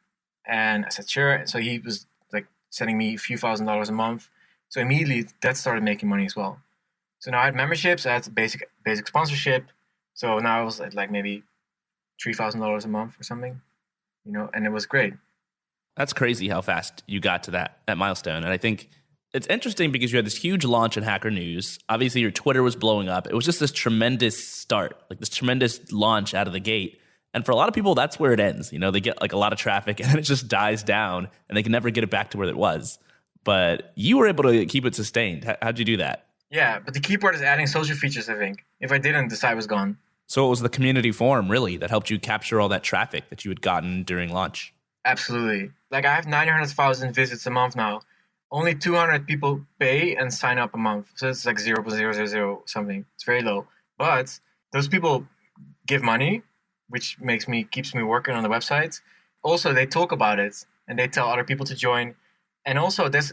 And I said, sure. So he was like sending me a few $1,000s a month. So immediately that started making money as well. So now I had memberships, I had basic sponsorship. So now I was at like maybe $3,000 a month or something, and it was great. That's crazy how fast you got to that milestone. And I think it's interesting because you had this huge launch in Hacker News. Obviously, your Twitter was blowing up. It was just this tremendous start, like this tremendous launch out of the gate. And for a lot of people, that's where it ends. They get like a lot of traffic and then it just dies down and they can never get it back to where it was. But you were able to keep it sustained. How'd you do that? Yeah, but the key part is adding social features, I think. If I didn't, the site was gone. So it was the community forum, really, that helped you capture all that traffic that you had gotten during launch. Absolutely. Like I have 900,000 visits a month now. Only 200 people pay and sign up a month. So it's like 0.000 something. It's very low. But those people give money, which keeps me working on the website. Also, they talk about it and they tell other people to join. And also, there's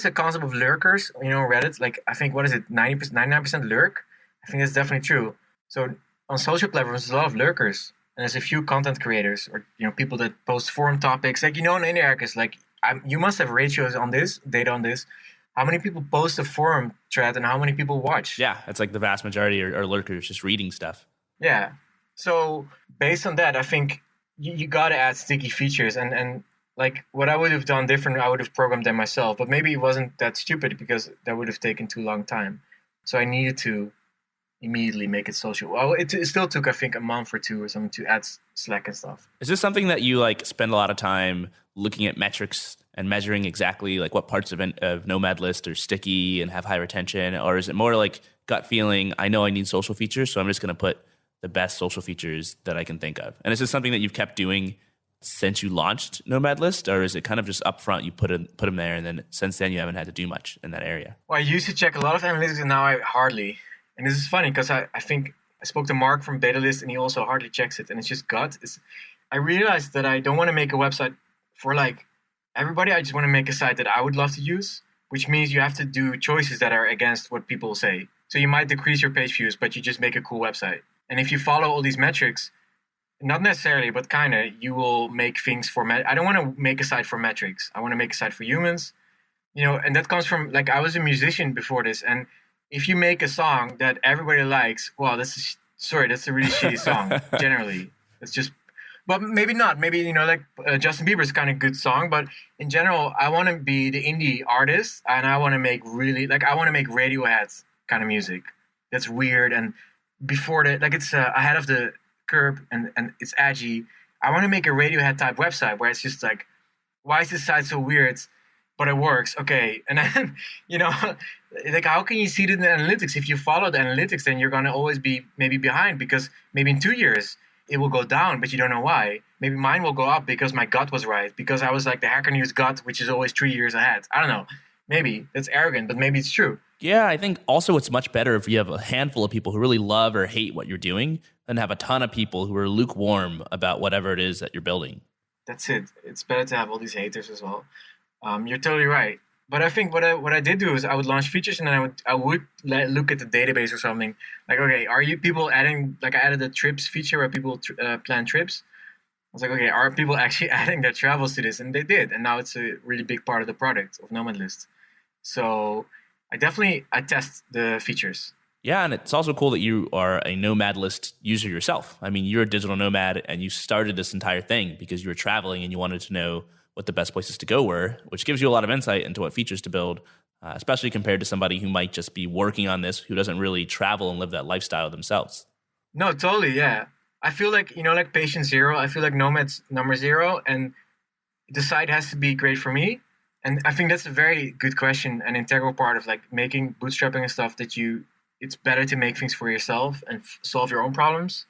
a concept of lurkers, Reddit. Like, I think, 99% lurk? I think that's definitely true. So on social platforms, there's a lot of lurkers. And there's a few content creators or, people that post forum topics. Like, in Indie Hackers, like, you must have ratios on this, data on this. How many people post a forum thread and how many people watch? Yeah, it's like the vast majority are lurkers just reading stuff. Yeah. So based on that, I think you got to add sticky features. And like what I would have done different, I would have programmed them myself. But maybe it wasn't that stupid because that would have taken too long time. So I needed to immediately make it social. Well, it still took, I think, a month or two or something to add Slack and stuff. Is this something that you like spend a lot of time looking at metrics and measuring exactly like what parts of Nomad List are sticky and have high retention? Or is it more like gut feeling, I know I need social features, so I'm just going to put the best social features that I can think of? And is this something that you've kept doing since you launched Nomad List? Or is it kind of just upfront, you put them there, and then since then you haven't had to do much in that area? Well, I used to check a lot of analytics, and now I hardly. And this is funny because I think I spoke to Mark from Datalist, and he also hardly checks it. And it's just gut. I realized that I don't want to make a website for like everybody. I just want to make a site that I would love to use, which means you have to do choices that are against what people say. So you might decrease your page views, but you just make a cool website. And if you follow all these metrics, not necessarily, but kind of, you will make things for I don't want to make a site for metrics. I want to make a site for humans, and that comes from, like, I was a musician before this. And if you make a song that everybody likes, well, that's a really shitty song, generally. It's just, but maybe not. Maybe, Justin Bieber's kind of good song. But in general, I want to be the indie artist, and I want to make I want to make Radiohead kind of music. That's weird. And before that, like, it's ahead of the curve and it's edgy. I want to make a Radiohead type website where it's just like, why is this site so weird? but it works. Okay. And then, you know, like how can you see it in the analytics? If you follow the analytics, then you're going to always be maybe behind because maybe in 2 years it will go down, but you don't know why. Maybe mine will go up because my gut was right, because I was like the Hacker News gut, which is always 3 years ahead. I don't know. Maybe that's arrogant, but maybe it's true. Yeah, I think also it's much better if you have a handful of people who really love or hate what you're doing than have a ton of people who are lukewarm about whatever it is that you're building. That's it. It's better to have all these haters as well. You're totally right. But I think what I did do is I would launch features and then I would look at the database or something. Like, okay, are you people adding, like I added the trips feature where people plan trips. I was like, okay, are people actually adding their travels to this? And they did. And now it's a really big part of the product of Nomad List. So I test the features. Yeah, and it's also cool that you are a Nomad List user yourself. I mean, you're a digital nomad and you started this entire thing because you were traveling and you wanted to know what the best places to go were, which gives you a lot of insight into what features to build, especially compared to somebody who might just be working on this, who doesn't really travel and live that lifestyle themselves. No, totally, yeah. I feel like, like patient zero, I feel like Nomad's number zero, and the site has to be great for me. And I think that's a very good question, an integral part of like making bootstrapping and stuff it's better to make things for yourself and solve your own problems.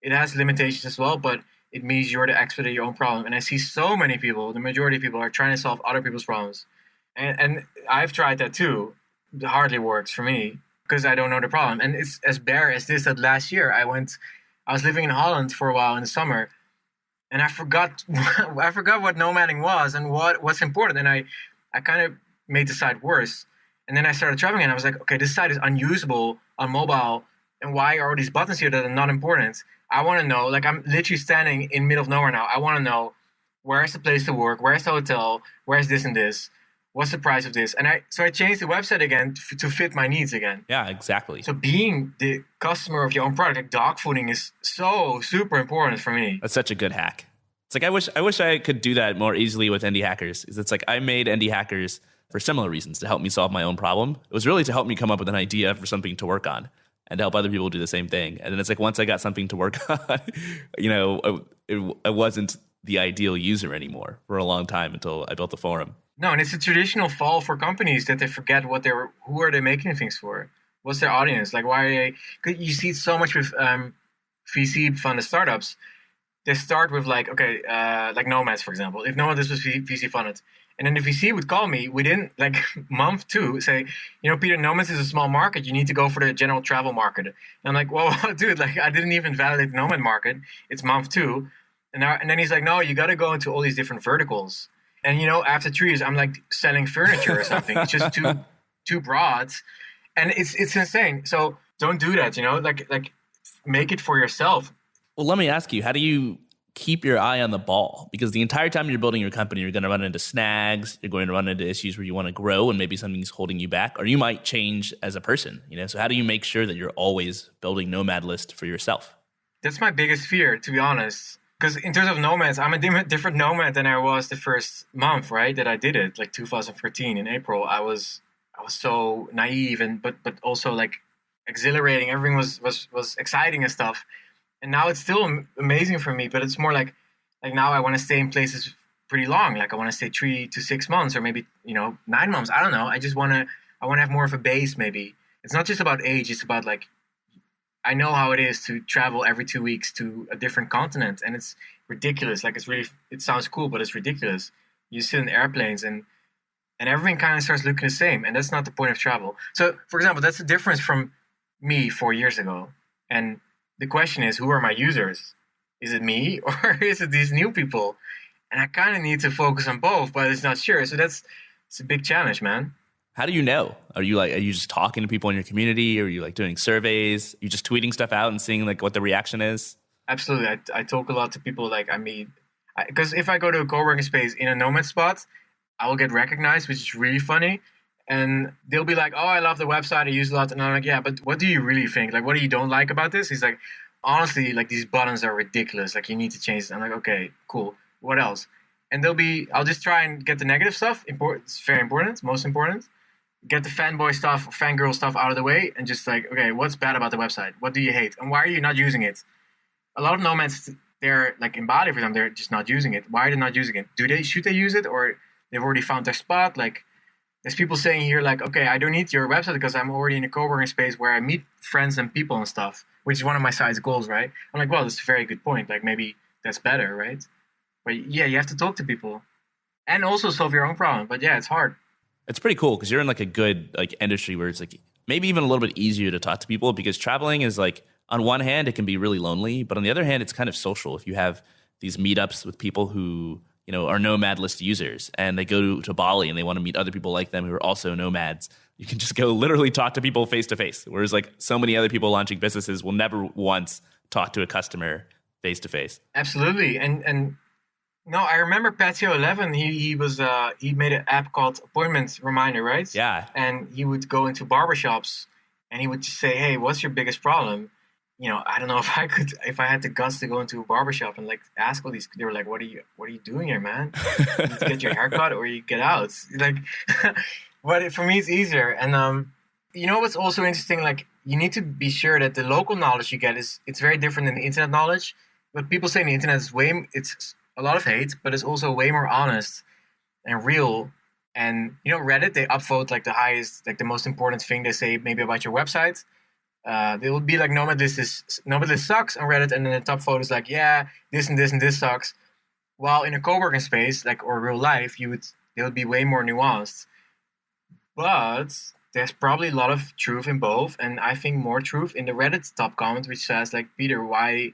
It has limitations as well, but it means you're the expert at your own problem. And I see so many people, the majority of people are trying to solve other people's problems. And I've tried that too. It hardly works for me because I don't know the problem. And it's as bare as this that last year I was living in Holland for a while in the summer, and I forgot what nomading was and what's important. And I kind of made the site worse. And then I started traveling and I was like, okay, this site is unusable on mobile. And why are all these buttons here that are not important? I want to know, like I'm literally standing in the middle of nowhere now. I want to know, where's the place to work? Where's the hotel? Where's this and this? What's the price of this? And so I changed the website again to fit my needs again. Yeah, exactly. So being the customer of your own product, like dog fooding, is so super important for me. That's such a good hack. It's like I wish I could do that more easily with Indie Hackers. It's like I made Indie Hackers for similar reasons, to help me solve my own problem. It was really to help me come up with an idea for something to work on and to help other people do the same thing. And then it's like once I got something to work on, I wasn't the ideal user anymore for a long time until I built the forum. No, and it's a traditional fall for companies that they forget who are they making things for? What's their audience? Like, why are they? Cause you see it so much with VC funded startups. They start with like Nomads, for example. If Nomad this was VC funded, and then the VC would call me within like month two, say, Pieter, Nomads is a small market. You need to go for the general travel market. And I'm like, well, dude, like I didn't even validate the Nomad market. It's month two, and then he's like, no, you got to go into all these different verticals. And after 3 years, I'm like selling furniture or something. It's just too broad, and it's insane. So don't do that. Like make it for yourself. Well, let me ask you, how do you keep your eye on the ball? Because the entire time you're building your company, you're going to run into snags. You're going to run into issues where you want to grow and maybe something's holding you back, or you might change as a person. So how do you make sure that you're always building Nomad List for yourself? That's my biggest fear, to be honest. Because in terms of nomads, I'm a different nomad than I was the first month, right? That I did it, like 2013 in April. I was so naive but also like exhilarating. Everything was exciting and stuff. And now it's still amazing for me, but it's more like now I want to stay in places pretty long. Like I want to stay 3 to 6 months, or maybe 9 months. I don't know. I want to have more of a base. Maybe it's not just about age. It's about like I know how it is to travel every 2 weeks to a different continent, and it's ridiculous. Like it sounds cool, but it's ridiculous. You sit in airplanes and everything kind of starts looking the same, and that's not the point of travel. So, for example, that's the difference from me 4 years ago. And the question is, who are my users? Is it me or is it these new people? And I kind of need to focus on both, but it's not sure. So it's a big challenge, man. How do you know? Are you just talking to people in your community? Or are you like doing surveys? Are you just tweeting stuff out and seeing like what the reaction is? Absolutely. I talk a lot to people like I meet. Because if I go to a co-working space in a Nomad spot, I will get recognized, which is really funny. And they'll be like, oh, I love the website. I use it a lot. And I'm like, yeah, but what do you really think? Like, what do you don't like about this? He's like, honestly, like these buttons are ridiculous. Like you need to change it. I'm like, okay, cool. What else? And I'll just try and get the negative stuff. It's very important. It's most important. Get the fanboy stuff, fangirl stuff out of the way. And just like, okay, what's bad about the website? What do you hate? And why are you not using it? A lot of nomads, they're like in Bali, for example, they're just not using it. Why are they not using it? Should they use it? Or they've already found their spot. Like there's people saying here like, okay, I don't need your website because I'm already in a co-working space where I meet friends and people and stuff, which is one of my side's goals, right? I'm like, well, that's a very good point. Like maybe that's better, right? But yeah, you have to talk to people and also solve your own problem. But yeah, it's hard. It's pretty cool because you're in like a good like industry where it's like maybe even a little bit easier to talk to people, because traveling is like, on one hand, it can be really lonely, but on the other hand, it's kind of social. If you have these meetups with people who, you know, are Nomad list users and they go to Bali and they want to meet other people like them who are also nomads, you can just go literally talk to people face to face. Whereas like so many other people launching businesses will never once talk to a customer face to face. Absolutely. And no, I remember Patio 11. He made an app called Appointment Reminder, right? Yeah. And he would go into barbershops and he would just say, "Hey, what's your biggest problem?" You know, I don't know if I had the guts to go into a barbershop and like ask all these. They were like, "What are you doing here, man? You need to get your haircut or you get out." Like, but for me, it's easier. And you know what's also interesting? Like, you need to be sure that the local knowledge you get it's very different than the internet knowledge. But people say the internet is it's a lot of hate, but it's also way more honest and real. And you know, Reddit, they upvote like the highest, like the most important thing they say maybe about your website. They will be like Nomad list sucks on Reddit, and then the top vote is like, yeah, this and this and this sucks. While in a co-working space, like or real life, they would be way more nuanced. But there's probably a lot of truth in both, and I think more truth in the Reddit top comment, which says like, Pieter, why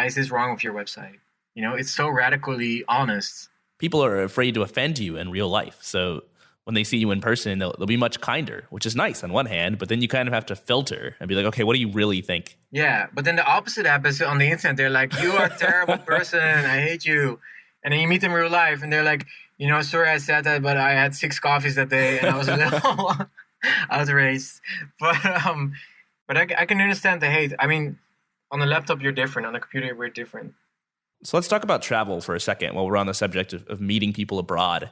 is this wrong with your website? You know, it's so radically honest. People are afraid to offend you in real life. So when they see you in person, they'll be much kinder, which is nice on one hand, but then you kind of have to filter and be like, okay, what do you really think? Yeah, but then the opposite happens on the internet. They're like, you are a terrible person. I hate you. And then you meet them in real life and they're like, you know, sorry I said that, but I had 6 coffees that day and I was a little outraged. But I can understand the hate. I mean, on a laptop, you're different. On a computer, we're different. So let's talk about travel for a second while we're on the subject of meeting people abroad.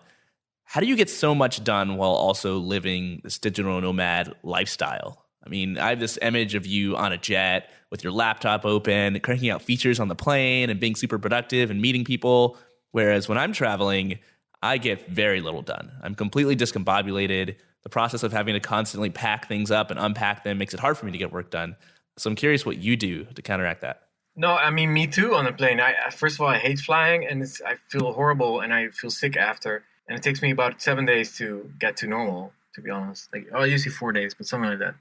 How do you get so much done while also living this digital nomad lifestyle? I mean, I have this image of you on a jet with your laptop open, cranking out features on the plane and being super productive and meeting people. Whereas when I'm traveling, I get very little done. I'm completely discombobulated. The process of having to constantly pack things up and unpack them makes it hard for me to get work done. So I'm curious what you do to counteract that. No, I mean, me too on a plane. First of all, I hate flying and I feel horrible and I feel sick after. And it takes me about 7 days to get to normal, to be honest. Like, usually 4 days, but something like that.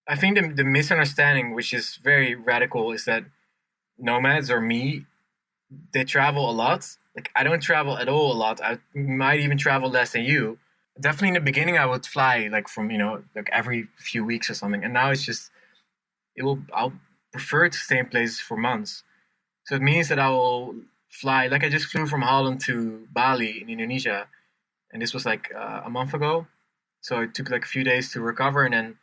I think the misunderstanding, which is very radical, is that nomads or me, they travel a lot. Like, I don't travel at all a lot. I might even travel less than you. Definitely in the beginning, I would fly like from, like every few weeks or something. And now it's just, I'll prefer to stay in places for months. So it means that I will fly. Like I just flew from Holland to Bali in Indonesia. And this was like a month ago. So it took like a few days to recover. And then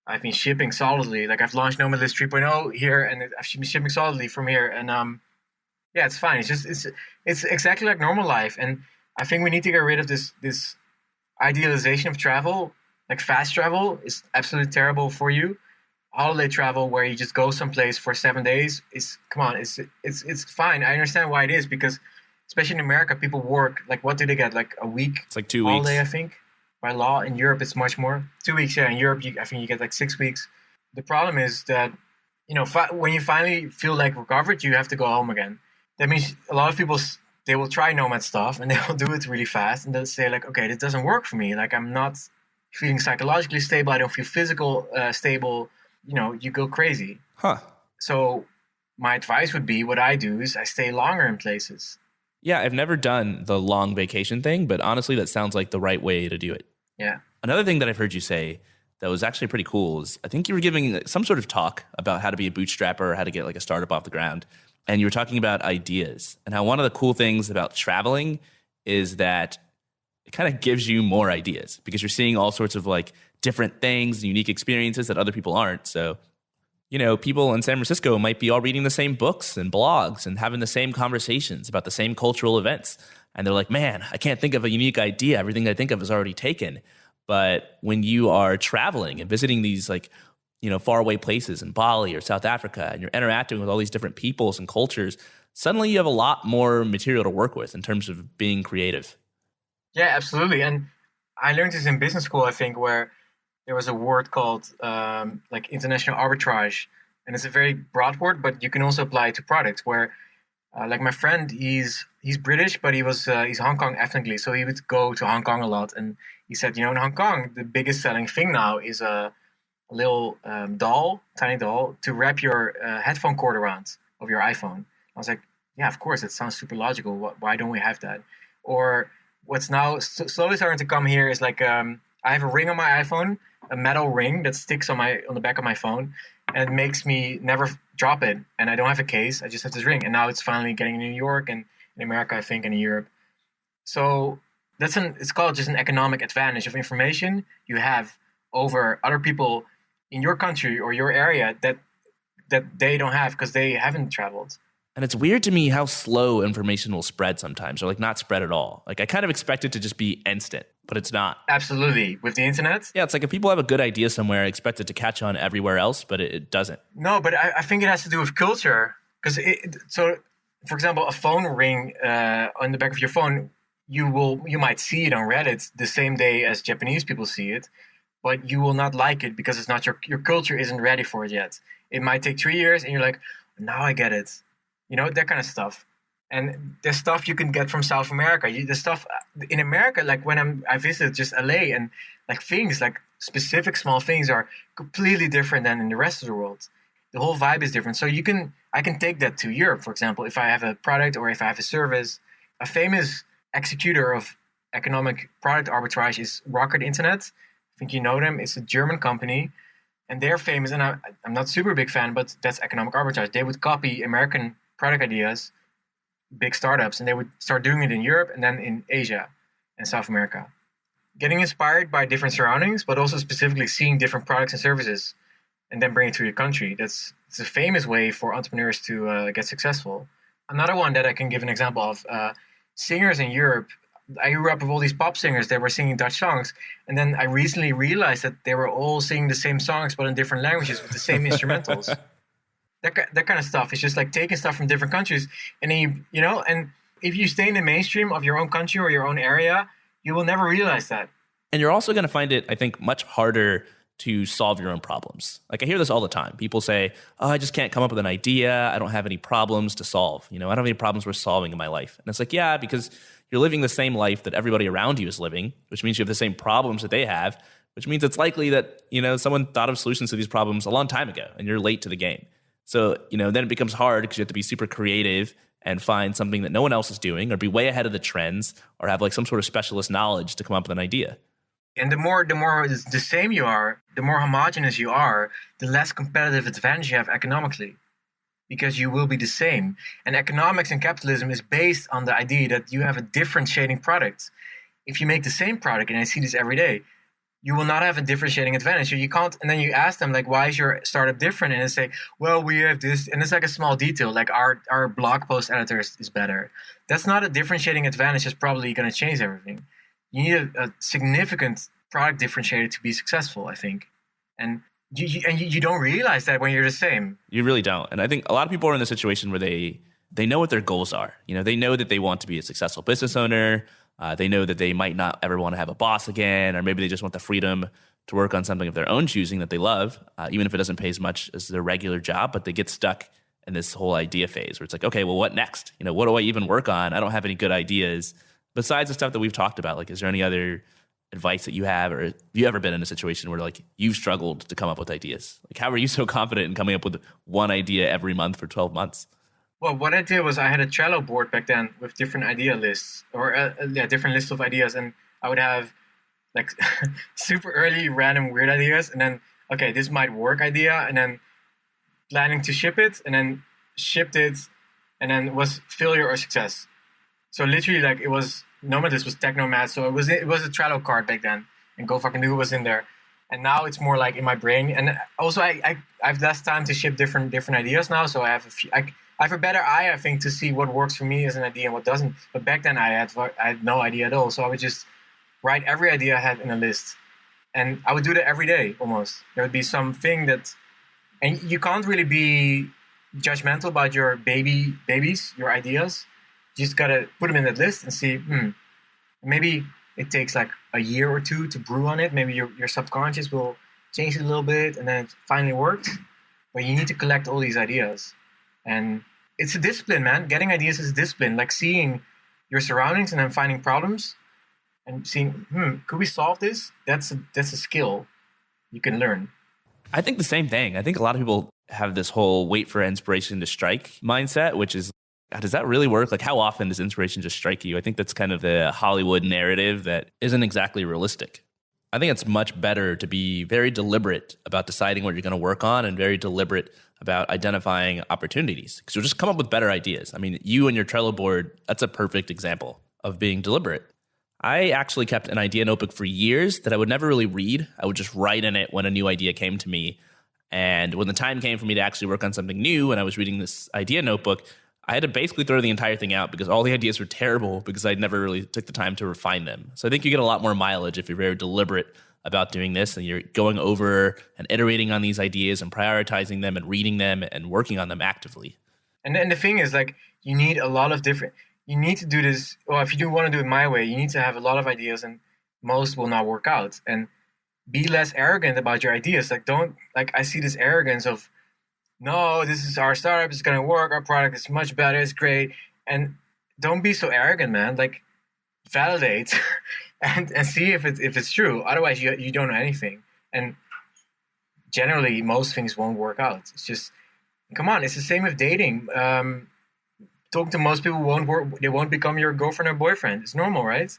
I've been shipping solidly. Like I've launched Nomad List 3.0 here and I've been shipping solidly from here. And yeah, it's fine. It's exactly like normal life. And I think we need to get rid of this idealization of travel. Like fast travel is absolutely terrible for you. Holiday travel where you just go someplace for 7 days it's fine. I understand why it is, because especially in America, people work, like, what do they get? Like a week? It's like 2 weeks. Holiday, I think. By law. In Europe, it's much more. 2 weeks, yeah. In Europe, I think you get like 6 weeks. The problem is that, when you finally feel like recovered, you have to go home again. That means a lot of people, they will try Nomad stuff and they will do it really fast. And they'll say like, okay, this doesn't work for me. Like, I'm not feeling psychologically stable. I don't feel physical stable. You go crazy. Huh. So my advice would be, what I do is I stay longer in places. Yeah, I've never done the long vacation thing, but honestly, that sounds like the right way to do it. Yeah. Another thing that I've heard you say that was actually pretty cool is I think you were giving some sort of talk about how to be a bootstrapper or how to get like a startup off the ground. And you were talking about ideas and how one of the cool things about traveling is that it kind of gives you more ideas because you're seeing all sorts of like different things, unique experiences that other people aren't. So people in San Francisco might be all reading the same books and blogs and having the same conversations about the same cultural events. And they're like, man, I can't think of a unique idea. Everything I think of is already taken. But when you are traveling and visiting these faraway places in Bali or South Africa, and you're interacting with all these different peoples and cultures, suddenly you have a lot more material to work with in terms of being creative. Yeah, absolutely. And I learned this in business school, I think, where there was a word called like international arbitrage, and it's a very broad word, but you can also apply it to products. Where like my friend, he's British, but he's Hong Kong ethnically, so he would go to Hong Kong a lot, and he said, in Hong Kong, the biggest selling thing now is a little doll, tiny doll, to wrap your headphone cord around of your iPhone. I was like, yeah, of course, that sounds super logical. Why don't we have that? Or what's now slowly starting to come here is like I have a ring on my iPhone, a metal ring that sticks on the back of my phone, and it makes me never drop it. And I don't have a case; I just have this ring. And now it's finally getting in New York and in America, I think, and in Europe. So it's called just an economic advantage of information you have over other people in your country or your area that they don't have because they haven't traveled. And it's weird to me how slow information will spread sometimes, or like not spread at all. Like I kind of expect it to just be instant, but it's not. Absolutely. With the internet? Yeah, it's like if people have a good idea somewhere, I expect it to catch on everywhere else, but it doesn't. No, but I think it has to do with culture. Because so, for example, a phone ring on the back of your phone, you might see it on Reddit the same day as Japanese people see it, but you will not like it because it's not your culture isn't ready for it yet. It might take 3 years, and you're like, now I get it. That kind of stuff. And the stuff you can get from South America. The stuff in America, like when I visited just LA, and like things like specific small things are completely different than in the rest of the world. The whole vibe is different. So I can take that to Europe, for example, if I have a product or if I have a service. A famous executor of economic product arbitrage is Rocket Internet. I think you know them. It's a German company, and they're famous. And I'm not super big fan, but that's economic arbitrage. They would copy American product ideas, big startups, and they would start doing it in Europe and then in Asia and South America. Getting inspired by different surroundings, but also specifically seeing different products and services and then bring it to your country. It's a famous way for entrepreneurs to get successful. Another one that I can give an example of, singers in Europe. I grew up with all these pop singers that were singing Dutch songs, and then I recently realized that they were all singing the same songs but in different languages with the same instrumentals. That kind of stuff. It's just like taking stuff from different countries, and then and if you stay in the mainstream of your own country or your own area, you will never realize that. And you're also going to find it, I think, much harder to solve your own problems. Like I hear this all the time. People say, "Oh, I just can't come up with an idea. I don't have any problems to solve. I don't have any problems worth solving in my life." And it's like, yeah, because you're living the same life that everybody around you is living, which means you have the same problems that they have, which means it's likely that someone thought of solutions to these problems a long time ago, and you're late to the game. So, then it becomes hard because you have to be super creative and find something that no one else is doing, or be way ahead of the trends, or have like some sort of specialist knowledge to come up with an idea. And the more the same you are, the more homogenous you are, the less competitive advantage you have economically, because you will be the same. And economics and capitalism is based on the idea that you have a differentiating product. If you make the same product, and I see this every day, you will not have a differentiating advantage. So you can't, and then you ask them, like, why is your startup different? And they say, well, we have this, and it's like a small detail, like our blog post editor is better. That's not a differentiating advantage. It's probably going to change everything. You need a significant product differentiator to be successful, I think. And you don't realize that when you're the same. You really don't. And I think a lot of people are in the situation where they know what their goals are. They know that they want to be a successful business owner. They know that they might not ever want to have a boss again, or maybe they just want the freedom to work on something of their own choosing that they love, even if it doesn't pay as much as their regular job, but they get stuck in this whole idea phase where it's like, okay, well, what next? What do I even work on? I don't have any good ideas. Besides the stuff that we've talked about, like, is there any other advice that you have, or have you ever been in a situation where like you've struggled to come up with ideas? Like, how are you so confident in coming up with one idea every month for 12 months? Well, what I did was I had a Trello board back then with different idea lists, or different lists of ideas, and I would have like super early random weird ideas, and then okay, this might work idea, and then planning to ship it, and then shipped it, and then was failure or success. So literally, like, it was Nomad. This was Tech Nomad, so it was a Trello card back then, and Go Fucking Do was in there. And now it's more like in my brain, and also I have less time to ship different ideas now, so I have a few. I have a better eye, I think, to see what works for me as an idea and what doesn't. But back then, I had no idea at all. So I would just write every idea I had in a list, and I would do that every day almost. There would be something that, and you can't really be judgmental about your babies, your ideas. You just gotta put them in that list and see, maybe it takes like a year or two to brew on it. Maybe your subconscious will change it a little bit and then it finally works. But you need to collect all these ideas. And it's a discipline, man. Getting ideas is a discipline. Like seeing your surroundings and then finding problems and seeing, could we solve this? That's a skill you can learn. I think the same thing. I think a lot of people have this whole wait for inspiration to strike mindset, which is, does that really work? Like, how often does inspiration just strike you? I think that's kind of the Hollywood narrative that isn't exactly realistic. I think it's much better to be very deliberate about deciding what you're going to work on and very deliberate about identifying opportunities, because you'll just come up with better ideas. I mean, you and your Trello board, that's a perfect example of being deliberate. I actually kept an idea notebook for years that I would never really read. I would just write in it when a new idea came to me. And when the time came for me to actually work on something new and I was reading this idea notebook, I had to basically throw the entire thing out because all the ideas were terrible because I never really took the time to refine them. So I think you get a lot more mileage if you're very deliberate about doing this and you're going over and iterating on these ideas and prioritizing them and reading them and working on them actively. And then the thing is, like, you need a lot of different, you need to do this, well, if you do want to do it my way, you need to have a lot of ideas and most will not work out. And be less arrogant about your ideas. Like, I see this arrogance of, no, this is our startup, it's going to work, our product is much better, it's great. And don't be so arrogant, man. Like, validate and see if it's true. Otherwise, you don't know anything. And generally, most things won't work out. It's just, come on, it's the same with dating. Talk to most people won't work. They won't become your girlfriend or boyfriend. It's normal, right?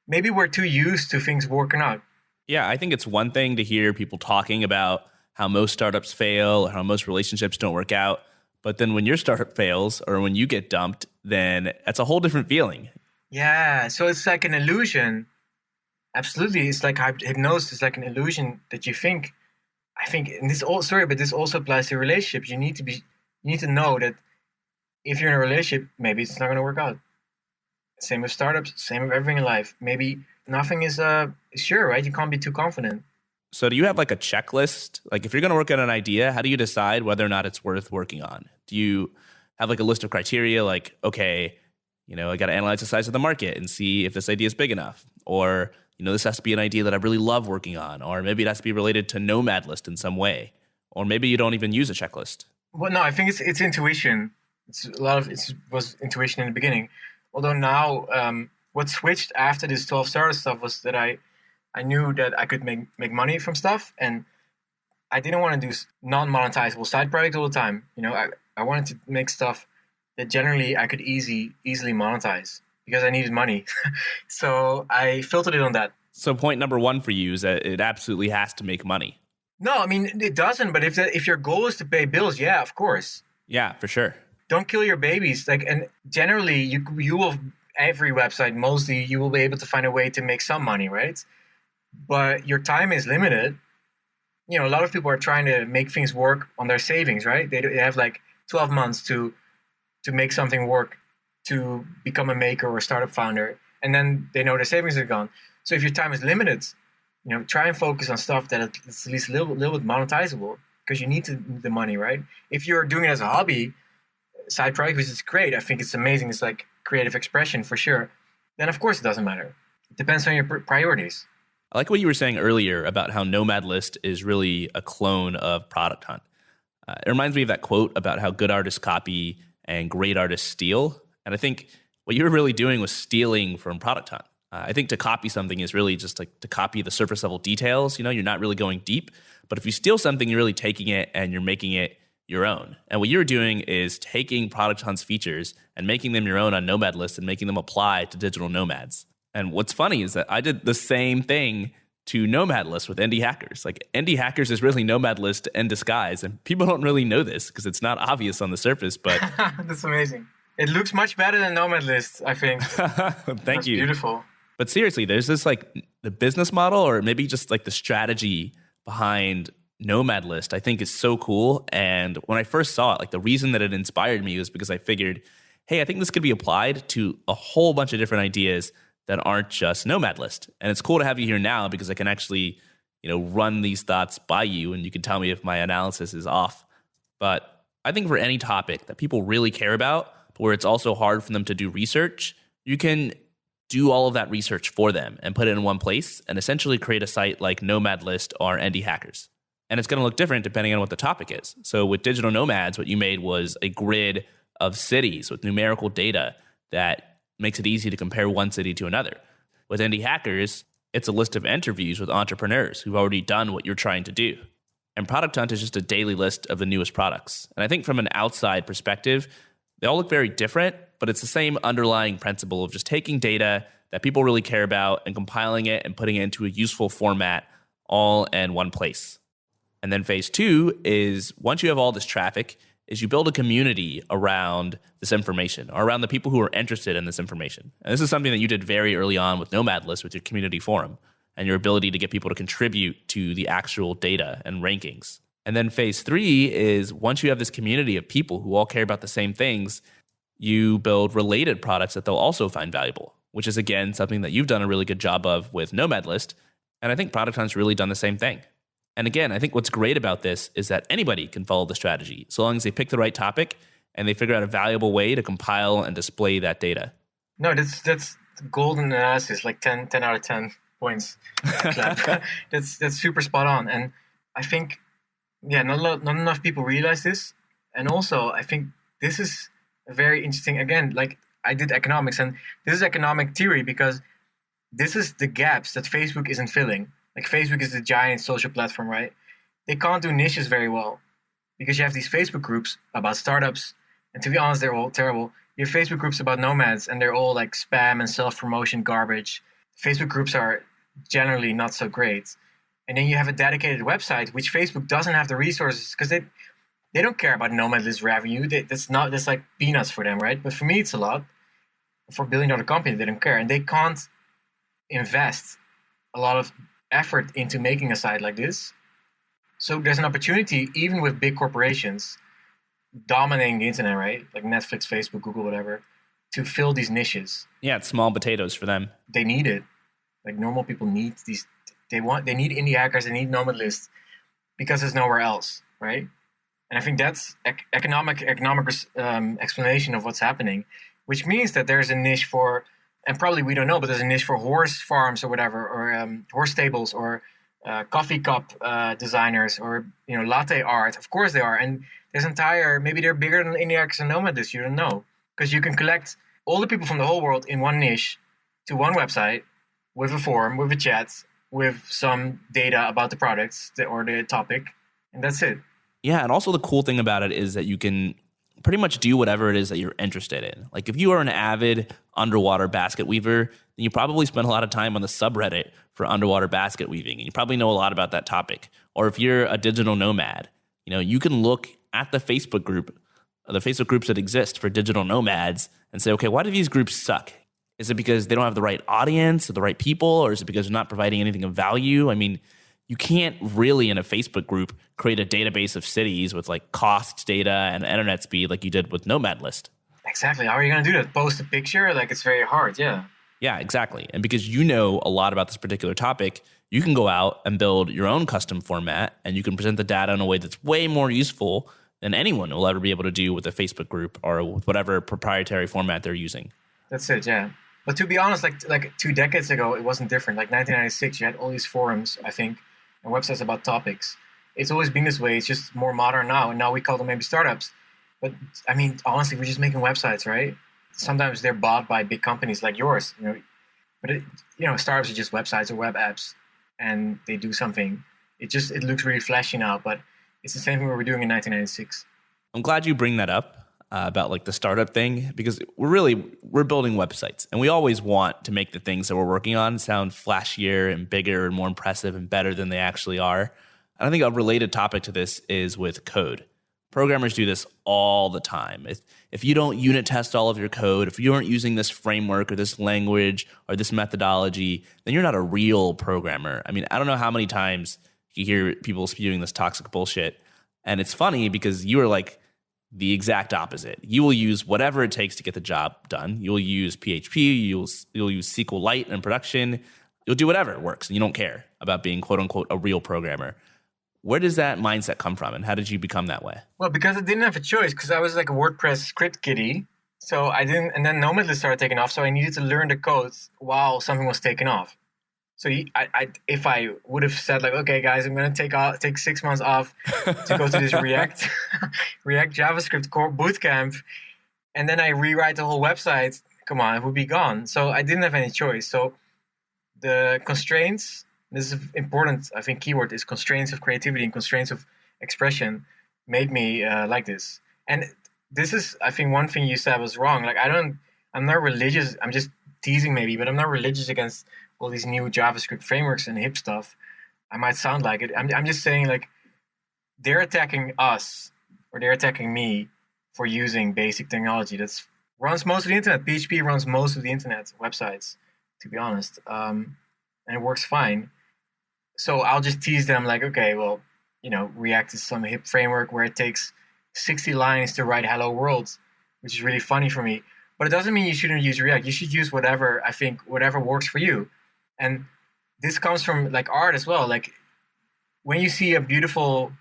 Maybe we're too used to things working out. Yeah, I think it's one thing to hear people talking about how most startups fail or how most relationships don't work out. But then when your startup fails or when you get dumped, then that's a whole different feeling. Yeah, so it's like an illusion. Absolutely, it's like hypnosis. It's like an illusion that you think. I think, and this also applies to relationships. You need to know that if you're in a relationship, maybe it's not going to work out. Same with startups. Same with everything in life. Maybe nothing is sure, right? You can't be too confident. So do you have like a checklist? Like if you're going to work on an idea, how do you decide whether or not it's worth working on? Do you have like a list of criteria like, okay, I got to analyze the size of the market and see if this idea is big enough? Or, this has to be an idea that I really love working on. Or maybe it has to be related to Nomad list in some way. Or maybe you don't even use a checklist. Well, no, I think it's intuition. It was intuition in the beginning. Although now, what switched after this 12 starter stuff was that I knew that I could make money from stuff, and I didn't want to do non-monetizable side projects all the time. I wanted to make stuff that generally I could easily monetize because I needed money. So I filtered it on that. So point number one for you is that it absolutely has to make money. No, I mean, it doesn't. But if your goal is to pay bills, yeah, of course. Yeah, for sure. Don't kill your babies. And generally, you will, every website, mostly you will be able to find a way to make some money, right? But your time is limited. A lot of people are trying to make things work on their savings, right? They have like 12 months to make something work, to become a maker or a startup founder, and then they know their savings are gone. So if your time is limited, try and focus on stuff that is at least a little bit monetizable, because you need the money, right? If you're doing it as a hobby, side project, which is great, I think it's amazing, it's like creative expression for sure, then of course it doesn't matter. It depends on your priorities. I like what you were saying earlier about how Nomad List is really a clone of Product Hunt. It reminds me of that quote about how good artists copy and great artists steal. And I think what you were really doing was stealing from Product Hunt. I think to copy something is really just like to copy the surface level details. You're not really going deep. But if you steal something, you're really taking it and you're making it your own. And what you're doing is taking Product Hunt's features and making them your own on Nomad List and making them apply to digital nomads. And what's funny is that I did the same thing to Nomad List with Indie Hackers. Like Indie Hackers is really Nomad List in disguise. And people don't really know this because it's not obvious on the surface, but that's amazing. It looks much better than Nomad List, I think. Thank you. Beautiful. But seriously, there's this like the business model or maybe just like the strategy behind Nomad List, I think is so cool. And when I first saw it, like the reason that it inspired me was because I figured, hey, I think this could be applied to a whole bunch of different ideas that aren't just Nomad List. And it's cool to have you here now because I can actually, run these thoughts by you and you can tell me if my analysis is off. But I think for any topic that people really care about, but where it's also hard for them to do research, you can do all of that research for them and put it in one place and essentially create a site like Nomad List or Indie Hackers. And it's going to look different depending on what the topic is. So with Digital Nomads, what you made was a grid of cities with numerical data that makes it easy to compare one city to another. With Indie Hackers, it's a list of interviews with entrepreneurs who've already done what you're trying to do. And Product Hunt is just a daily list of the newest products. And I think from an outside perspective, they all look very different, but it's the same underlying principle of just taking data that people really care about and compiling it and putting it into a useful format all in one place. And then phase 2 is once you have all this traffic, is you build a community around this information or around the people who are interested in this information. And this is something that you did very early on with Nomad List with your community forum and your ability to get people to contribute to the actual data and rankings. And then phase 3 is once you have this community of people who all care about the same things, you build related products that they'll also find valuable, which is, again, something that you've done a really good job of with Nomad List. And I think Product Hunt's really done the same thing. And again, I think what's great about this is that anybody can follow the strategy so long as they pick the right topic and they figure out a valuable way to compile and display that data. No, that's golden analysis, like 10 out of 10 points. That's super spot on. And I think, not enough people realize this. And also, I think this is a very interesting, again, like I did economics, and this is economic theory because this is the gaps that Facebook isn't filling. Like Facebook is the giant social platform, right? They can't do niches very well because you have these Facebook groups about startups. And to be honest, they're all terrible. You have Facebook groups about nomads and they're all like spam and self-promotion garbage. Facebook groups are generally not so great. And then you have a dedicated website, which Facebook doesn't have the resources because they don't care about Nomad List revenue. That's like peanuts for them, right? But for me, it's a lot. For a $1 billion company, they don't care. And they can't invest a lot of effort into making a site like this. So there's an opportunity, even with big corporations dominating the internet, right? Like Netflix, Facebook, Google, whatever, to fill these niches. Yeah, it's small potatoes for them. They need it. Like normal people need these. They need Indie Hackers, they need Nomad List because there's nowhere else, right? And I think that's economic explanation of what's happening, which means that there's a niche for, and probably we don't know, but there's a niche for horse farms or whatever, or horse stables, or coffee cup designers, or latte art. Of course they are, and there's maybe they're bigger than Indie Hackers and Nomad List. You don't know because you can collect all the people from the whole world in one niche to one website with a forum, with a chat, with some data about the products or the topic, and that's it. Yeah, and also the cool thing about it is that you can pretty much do whatever it is that you're interested in. Like if you are an avid underwater basket weaver, then you probably spend a lot of time on the subreddit for underwater basket weaving, and you probably know a lot about that topic. Or if you're a digital nomad, you can look at the Facebook groups that exist for digital nomads and say, okay, why do these groups suck? Is it because they don't have the right audience or the right people, or is it because they're not providing anything of value? I mean, you can't really in a Facebook group create a database of cities with like cost data and internet speed like you did with Nomad List. Exactly. How are you going to do that? Post a picture? Like it's very hard. Yeah. Yeah, exactly. And because you know a lot about this particular topic, you can go out and build your own custom format and you can present the data in a way that's way more useful than anyone will ever be able to do with a Facebook group or with whatever proprietary format they're using. That's it. Yeah. But to be honest, like 2 decades ago, it wasn't different. Like 1996, you had all these forums, I think, and websites about topics. It's always been this way. It's just more modern now. And now we call them maybe startups. But I mean, honestly, we're just making websites, right? Sometimes they're bought by big companies like yours, But startups are just websites or web apps, and they do something. It looks really flashy now, but it's the same thing we were doing in 1996. I'm glad you bring that up. About like the startup thing, because we're building websites and we always want to make the things that we're working on sound flashier and bigger and more impressive and better than they actually are. And I think a related topic to this is with code. Programmers do this all the time. If you don't unit test all of your code, if you aren't using this framework or this language or this methodology, then you're not a real programmer. I mean, I don't know how many times you hear people spewing this toxic bullshit. And it's funny because you are like the exact opposite. You will use whatever it takes to get the job done. You'll use PHP, you'll use SQLite in production. You'll do whatever works, and you don't care about being quote unquote a real programmer. Where does that mindset come from, and how did you become that way? Well, because I didn't have a choice, because I was like a WordPress script kiddie, So I didn't, and then Nomad started taking off. So I needed to learn the code while something was taking off. So if I would have said like, okay, guys, I'm gonna take 6 months off to go to this React JavaScript core bootcamp, and then I rewrite the whole website. Come on, it would be gone. So I didn't have any choice. So the constraints. This is important. I think keyword is constraints of creativity and constraints of expression made me like this. And this is, I think, one thing you said was wrong. Like I'm not religious. I'm just teasing maybe, but I'm not religious against all these new JavaScript frameworks and hip stuff. I might sound like it. I'm just saying like they're attacking us or they're attacking me for using basic technology that's runs most of the internet. PHP runs most of the internet websites, to be honest, and it works fine. So I'll just tease them like, okay, well, React is some hip framework where it takes 60 lines to write hello world, which is really funny for me. But it doesn't mean you shouldn't use React. You should use whatever works for you. And this comes from like art as well. Like when you see a beautiful,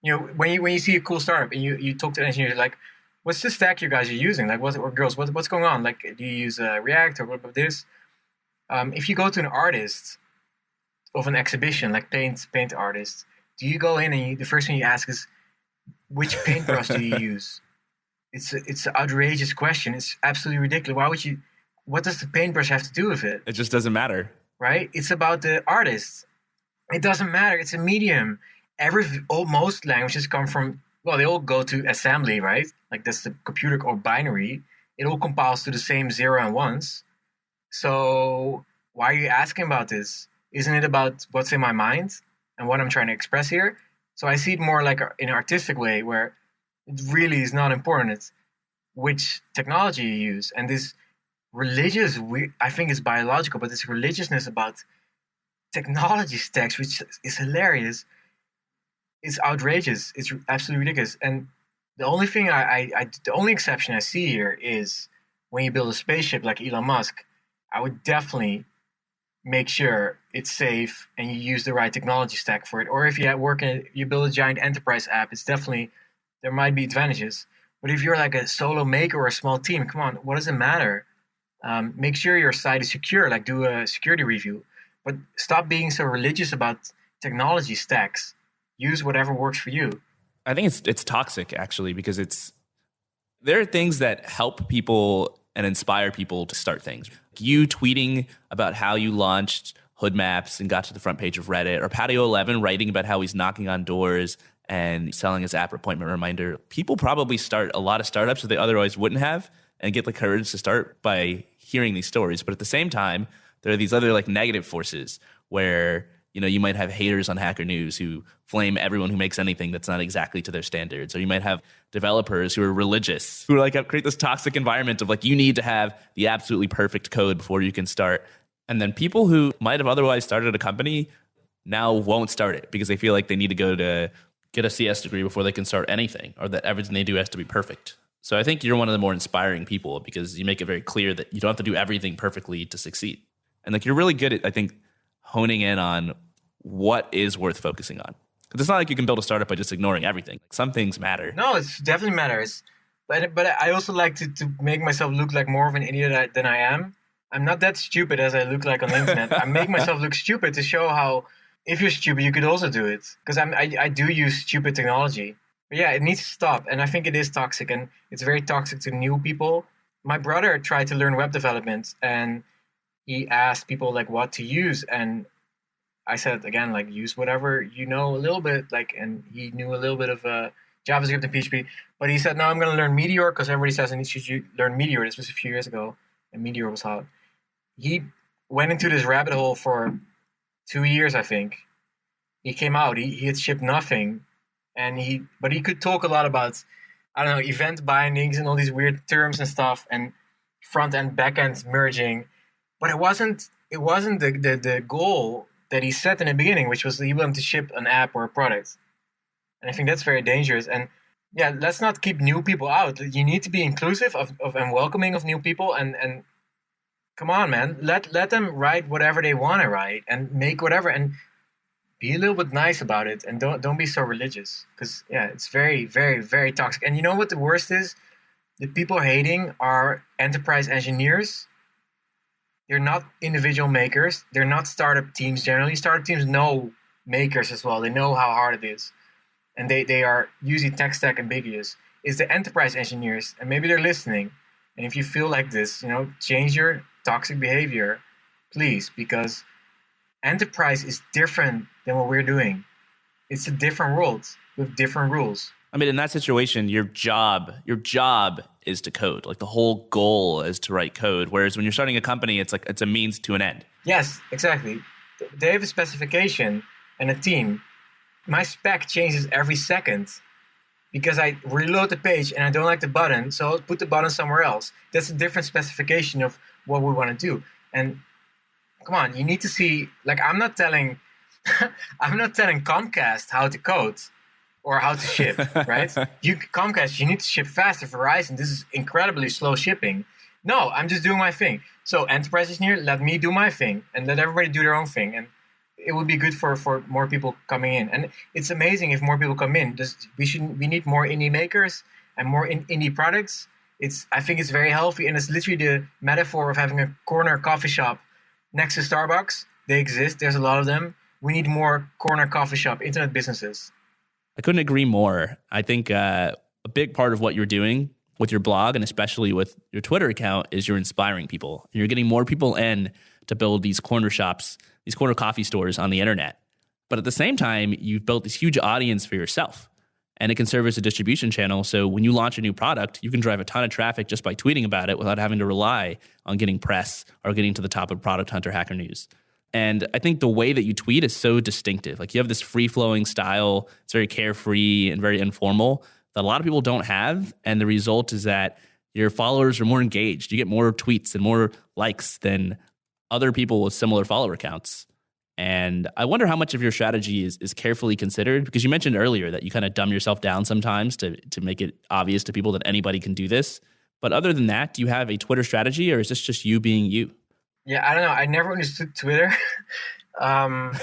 when you see a cool startup and you talk to the engineers, like, what's the stack you guys are using? Like, or girls, what's going on? Like, do you use React or what about this? If you go to an artist of an exhibition, like paint artist, do you go in and the first thing you ask is, which paintbrush do you use? It's an outrageous question. It's absolutely ridiculous. Why would you? What does the paintbrush have to do with it? It just doesn't matter, right? It's about the artist. It doesn't matter. It's a medium. Most languages come from, well, they all go to assembly, right? Like that's the computer or binary. It all compiles to the same 0 and 1s. So why are you asking about this? Isn't it about what's in my mind and what I'm trying to express here? So I see it more like in an artistic way where it really is not important. It's which technology you use. And this religious, I think it's biological, but this religiousness about technology stacks, which is hilarious, it's outrageous. It's absolutely ridiculous. And the only thing the only exception I see here is when you build a spaceship like Elon Musk, I would definitely make sure it's safe and you use the right technology stack for it. Or if you build a giant enterprise app, it's definitely, there might be advantages. But if you're like a solo maker or a small team, come on, what does it matter? Make sure your site is secure, like do a security review. But stop being so religious about technology stacks. Use whatever works for you. I think it's toxic actually, because there are things that help people and inspire people to start things. You tweeting about how you launched Hood Maps and got to the front page of Reddit, or Patio 11 writing about how he's knocking on doors and selling his app appointment reminder. People probably start a lot of startups that they otherwise wouldn't have and get the courage to start by hearing these stories. But at the same time, there are these other like negative forces where you might have haters on Hacker News who flame everyone who makes anything that's not exactly to their standards. Or you might have developers who are religious, who are like create this toxic environment of like, you need to have the absolutely perfect code before you can start. And then people who might have otherwise started a company now won't start it because they feel like they need to go to get a CS degree before they can start anything, or that everything they do has to be perfect. So I think you're one of the more inspiring people because you make it very clear that you don't have to do everything perfectly to succeed. And like you're really good at, I think, honing in on what is worth focusing on. Because it's not like you can build a startup by just ignoring everything. Some things matter. No, it definitely matters. But I also like to make myself look like more of an idiot than I am. I'm not that stupid as I look like on the internet. I make myself look stupid to show how if you're stupid, you could also do it. Because I do use stupid technology. But yeah, it needs to stop. And I think it is toxic. And it's very toxic to new people. My brother tried to learn web development. And he asked people like what to use. And I said, again, like use whatever you know a little bit. And he knew a little bit of JavaScript and PHP. But he said, no, I'm going to learn Meteor because everybody says I need to learn Meteor. This was a few years ago. And Meteor was hot. He went into this rabbit hole for 2 years, I think. He came out. He had shipped nothing. But he could talk a lot about, I don't know, event bindings and all these weird terms and stuff and front end, back end merging. But it wasn't the goal that he set in the beginning, which was he wanted to ship an app or a product. And I think that's very dangerous. And yeah, let's not keep new people out. You need to be inclusive of and welcoming of new people. And come on, man, let them write whatever they want to write and make whatever, and be a little bit nice about it. And don't be so religious, because yeah, it's very, very, very toxic. And you know what the worst is? The people hating are enterprise engineers. They're not individual makers. They're not startup teams generally. Startup teams know makers as well. They know how hard it is. And they are usually tech stack ambiguous. It's the enterprise engineers. And maybe they're listening. And if you feel like this, change your toxic behavior, please, because enterprise is different than what we're doing. It's a different world with different rules. I mean, in that situation, your job is to code. Like the whole goal is to write code. Whereas when you're starting a company, it's a means to an end. Yes, exactly. They have a specification and a team. My spec changes every second because I reload the page and I don't like the button, so I'll put the button somewhere else. That's a different specification of what we want to do. And come on, you need to see, like, I'm not telling Comcast how to code or how to ship, right? Comcast, you need to ship faster. Verizon, this is incredibly slow shipping. No, I'm just doing my thing. So enterprise engineer, let me do my thing and let everybody do their own thing. And it would be good for more people coming in. And it's amazing if more people come in. We need more indie makers and more indie products. I think it's very healthy, and it's literally the metaphor of having a corner coffee shop next to Starbucks. They exist. There's a lot of them. We need more corner coffee shop internet businesses. I couldn't agree more. I think a big part of what you're doing with your blog and especially with your Twitter account is you're inspiring people. You're getting more people in to build these corner shops, these corner coffee stores on the internet. But at the same time, you've built this huge audience for yourself, and it can serve as a distribution channel. So when you launch a new product, you can drive a ton of traffic just by tweeting about it without having to rely on getting press or getting to the top of Product Hunter Hacker News. And I think the way that you tweet is so distinctive. Like you have this free-flowing style. It's very carefree and very informal that a lot of people don't have. And the result is that your followers are more engaged. You get more tweets and more likes than other people with similar follower counts. And I wonder how much of your strategy is carefully considered, because you mentioned earlier that you kind of dumb yourself down sometimes to make it obvious to people that anybody can do this. But other than that, do you have a Twitter strategy, or is this just you being you? Yeah, I don't know. I never understood Twitter. And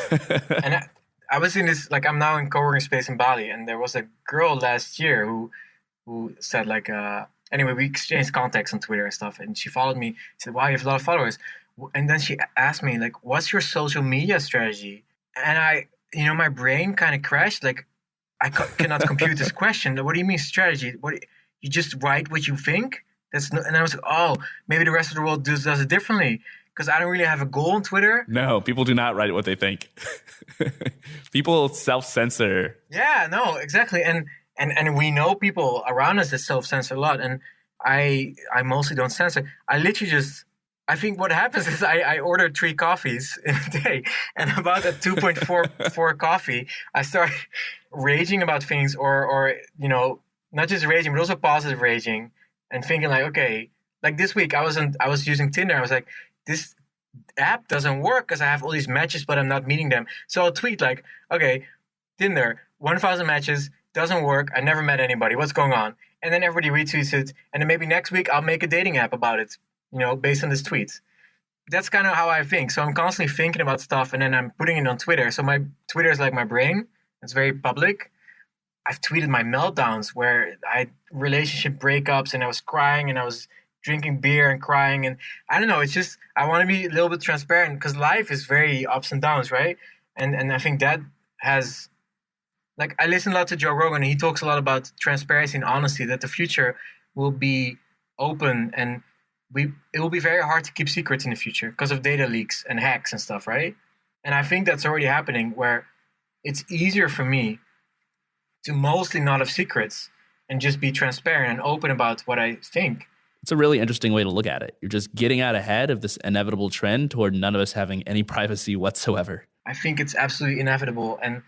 I was in this, like, I'm now in co-working space in Bali, and there was a girl last year who said, like, anyway, we exchanged contacts on Twitter and stuff, and she followed me. She said, wow, you have a lot of followers. And then she asked me, like, what's your social media strategy? And my brain kind of crashed. Like, I cannot compute this question. What do you mean strategy? You just write what you think? And I was like, oh, maybe the rest of the world does it differently. Because I don't really have a goal on Twitter. No, people do not write what they think. People self-censor. Yeah, no, exactly. And we know people around us that self-censor a lot. And I mostly don't censor. I think what happens is I order 3 coffees in a day. And about at 2.44 coffee, I start raging about things or not just raging, but also positive raging. And thinking like, okay, like this week I was using Tinder. I was like, this app doesn't work because I have all these matches, but I'm not meeting them. So I'll tweet like, okay, Tinder, 1,000 matches, doesn't work. I never met anybody. What's going on? And then everybody retweets it. And then maybe next week I'll make a dating app about it, based on this tweet. That's kind of how I think. So I'm constantly thinking about stuff and then I'm putting it on Twitter. So my Twitter is like my brain. It's very public. I've tweeted my meltdowns where I had relationship breakups and I was crying and I was drinking beer and crying. And I don't know, it's just, I want to be a little bit transparent because life is very ups and downs, right? And I think that has, like, I listen a lot to Joe Rogan and he talks a lot about transparency and honesty, that the future will be open and it will be very hard to keep secrets in the future because of data leaks and hacks and stuff, right? And I think that's already happening where it's easier for me to mostly not have secrets and just be transparent and open about what I think. It's a really interesting way to look at it. You're just getting out ahead of this inevitable trend toward none of us having any privacy whatsoever. I think it's absolutely inevitable. And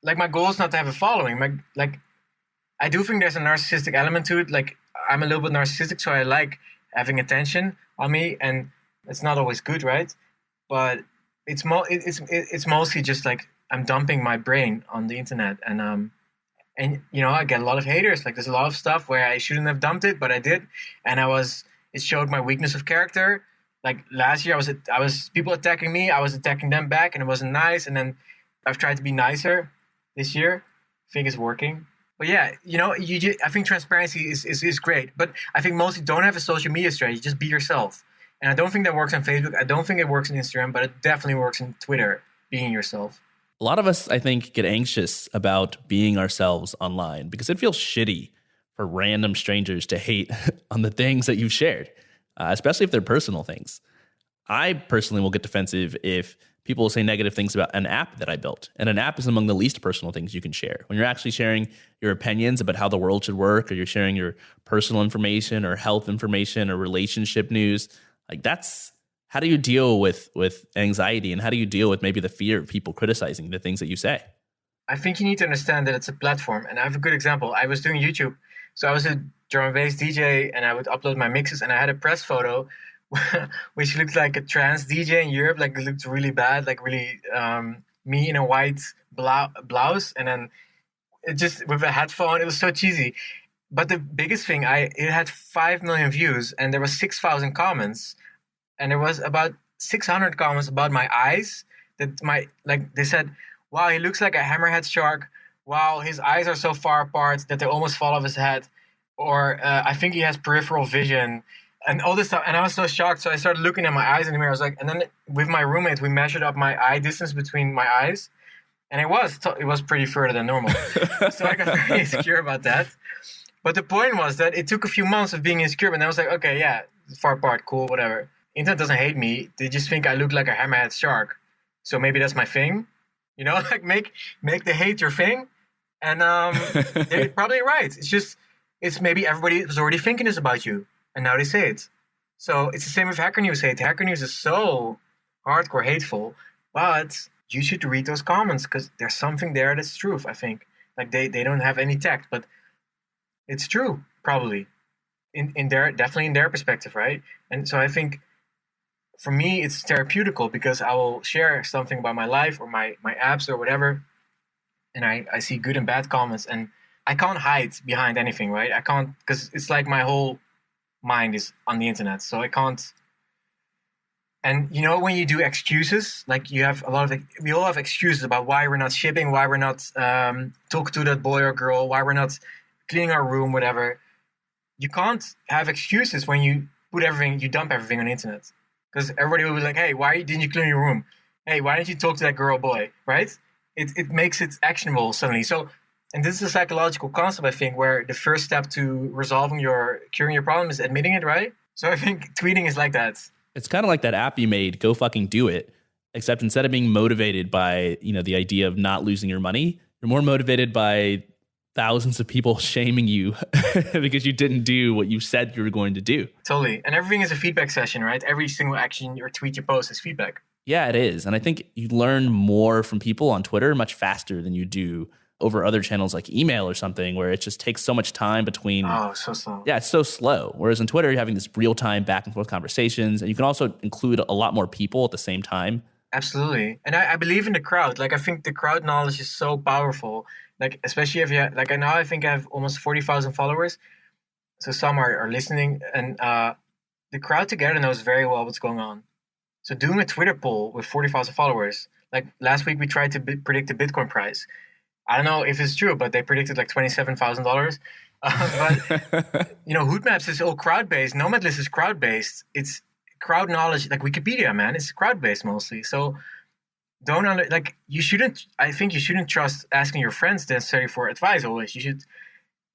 like my goal is not to have a following. I do think there's a narcissistic element to it. Like I'm a little bit narcissistic, so I like having attention on me, and it's not always good, right? But it's mostly just like I'm dumping my brain on the internet, and I get a lot of haters. Like there's a lot of stuff where I shouldn't have dumped it, but I did, and it showed my weakness of character. Like last year, I was people attacking me, I was attacking them back, and it wasn't nice. And then I've tried to be nicer this year. I think it's working. But yeah, I think transparency is great. But I think mostly don't have a social media strategy. Just be yourself. And I don't think that works on Facebook. I don't think it works on Instagram, but it definitely works on Twitter, being yourself. A lot of us, I think, get anxious about being ourselves online because it feels shitty for random strangers to hate on the things that you've shared, especially if they're personal things. I personally will get defensive if people say negative things about an app that I built. And an app is among the least personal things you can share. When you're actually sharing your opinions about how the world should work, or you're sharing your personal information or health information or relationship news, like that's, how do you deal with anxiety, and how do you deal with maybe the fear of people criticizing the things that you say? I think you need to understand that it's a platform. And I have a good example. I was doing YouTube. So I was a drum and bass DJ, and I would upload my mixes, and I had a press photo which looked like a trans DJ in Europe. Like, it looked really bad, like really me in a white blouse, and then it just with a headphone. It was so cheesy. But the biggest thing, it had 5 million views, and there was 6,000 comments. And there was about 600 comments about my eyes. They said, "Wow, he looks like a hammerhead shark. Wow, his eyes are so far apart that they almost fall off his head." Or I think he has peripheral vision, and all this stuff. And I was so shocked. So I started looking at my eyes in the mirror. I was like, and then with my roommate, we measured up my eye distance between my eyes, and it was pretty further than normal. So I got very insecure about that. But the point was that it took a few months of being insecure, and I was like, okay, yeah, far apart, cool, whatever. Internet doesn't hate me. They just think I look like a hammerhead shark. So maybe that's my thing. Like make the hate your thing. And they're probably right. It's maybe everybody was already thinking this about you, and now they say it. So it's the same with Hacker News hate. Hacker News is so hardcore hateful, but you should read those comments because there's something there that's truth, I think. Like they don't have any tact, but it's true, probably. Definitely in their perspective, right? And so I think for me, it's therapeutical because I will share something about my life or my apps or whatever, and I see good and bad comments, and I can't hide behind anything, right? I can't, because it's like my whole mind is on the internet, so I can't. And when you do excuses, like we all have excuses about why we're not shipping, why we're not talking to that boy or girl, why we're not cleaning our room, whatever. You can't have excuses when you dump everything on the internet. Because everybody will be like, hey, why didn't you clean your room? Hey, why didn't you talk to that girl or boy, right? It makes it actionable suddenly. So, and this is a psychological concept, I think, where the first step to curing your problem is admitting it, right? So I think tweeting is like that. It's kind of like that app you made, Go Fucking Do It, except instead of being motivated by, the idea of not losing your money, you're more motivated by thousands of people shaming you because you didn't do what you said you were going to do. Totally. And everything is a feedback session, right? Every single action or tweet you post is feedback. Yeah, it is. And I think you learn more from people on Twitter much faster than you do over other channels like email or something, where it just takes so much time between. Oh, so slow. Yeah, it's so slow. Whereas on Twitter, you're having this real-time back and forth conversations, and you can also include a lot more people at the same time. Absolutely. And I believe in the crowd. Like, I think the crowd knowledge is so powerful. Like, especially if I think I have almost 40,000 followers. So some are listening, and the crowd together knows very well what's going on. So doing a Twitter poll with 40,000 followers, like last week we tried to predict the Bitcoin price. I don't know if it's true, but they predicted like $27,000. But Hoot Maps is all crowd-based. Nomad List is crowd-based. It's crowd knowledge, like Wikipedia, man. It's crowd-based mostly. So you shouldn't trust asking your friends necessarily for advice always. You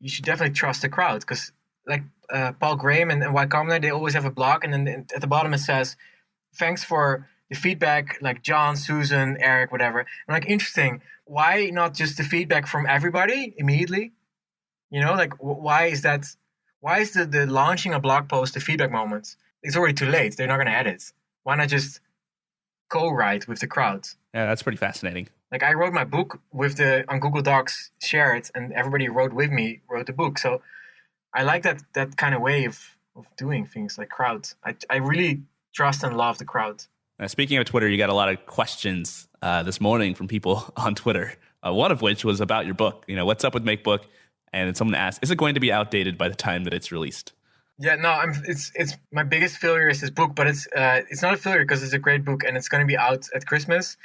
should definitely trust the crowd, because like Paul Graham and Y Combinator, they always have a blog, and then at the bottom it says, "Thanks for the feedback," like John, Susan, Eric, whatever. I'm like, interesting. Why not just the feedback from everybody immediately? Why is that? Why is the launching a blog post the feedback moment? It's already too late. They're not going to edit. Why not just co-write with the crowd? Yeah, that's pretty fascinating. Like, I wrote my book on Google Docs, share it, and everybody wrote with me, wrote the book. So I like that kind of way of doing things, like crowds. I really trust and love the crowd. Speaking of Twitter, you got a lot of questions this morning from people on Twitter. One of which was about your book. What's up with Make Book? And someone asked, is it going to be outdated by the time that it's released? Yeah, no, it's my biggest failure is this book, but it's not a failure because it's a great book, and it's going to be out at Christmas,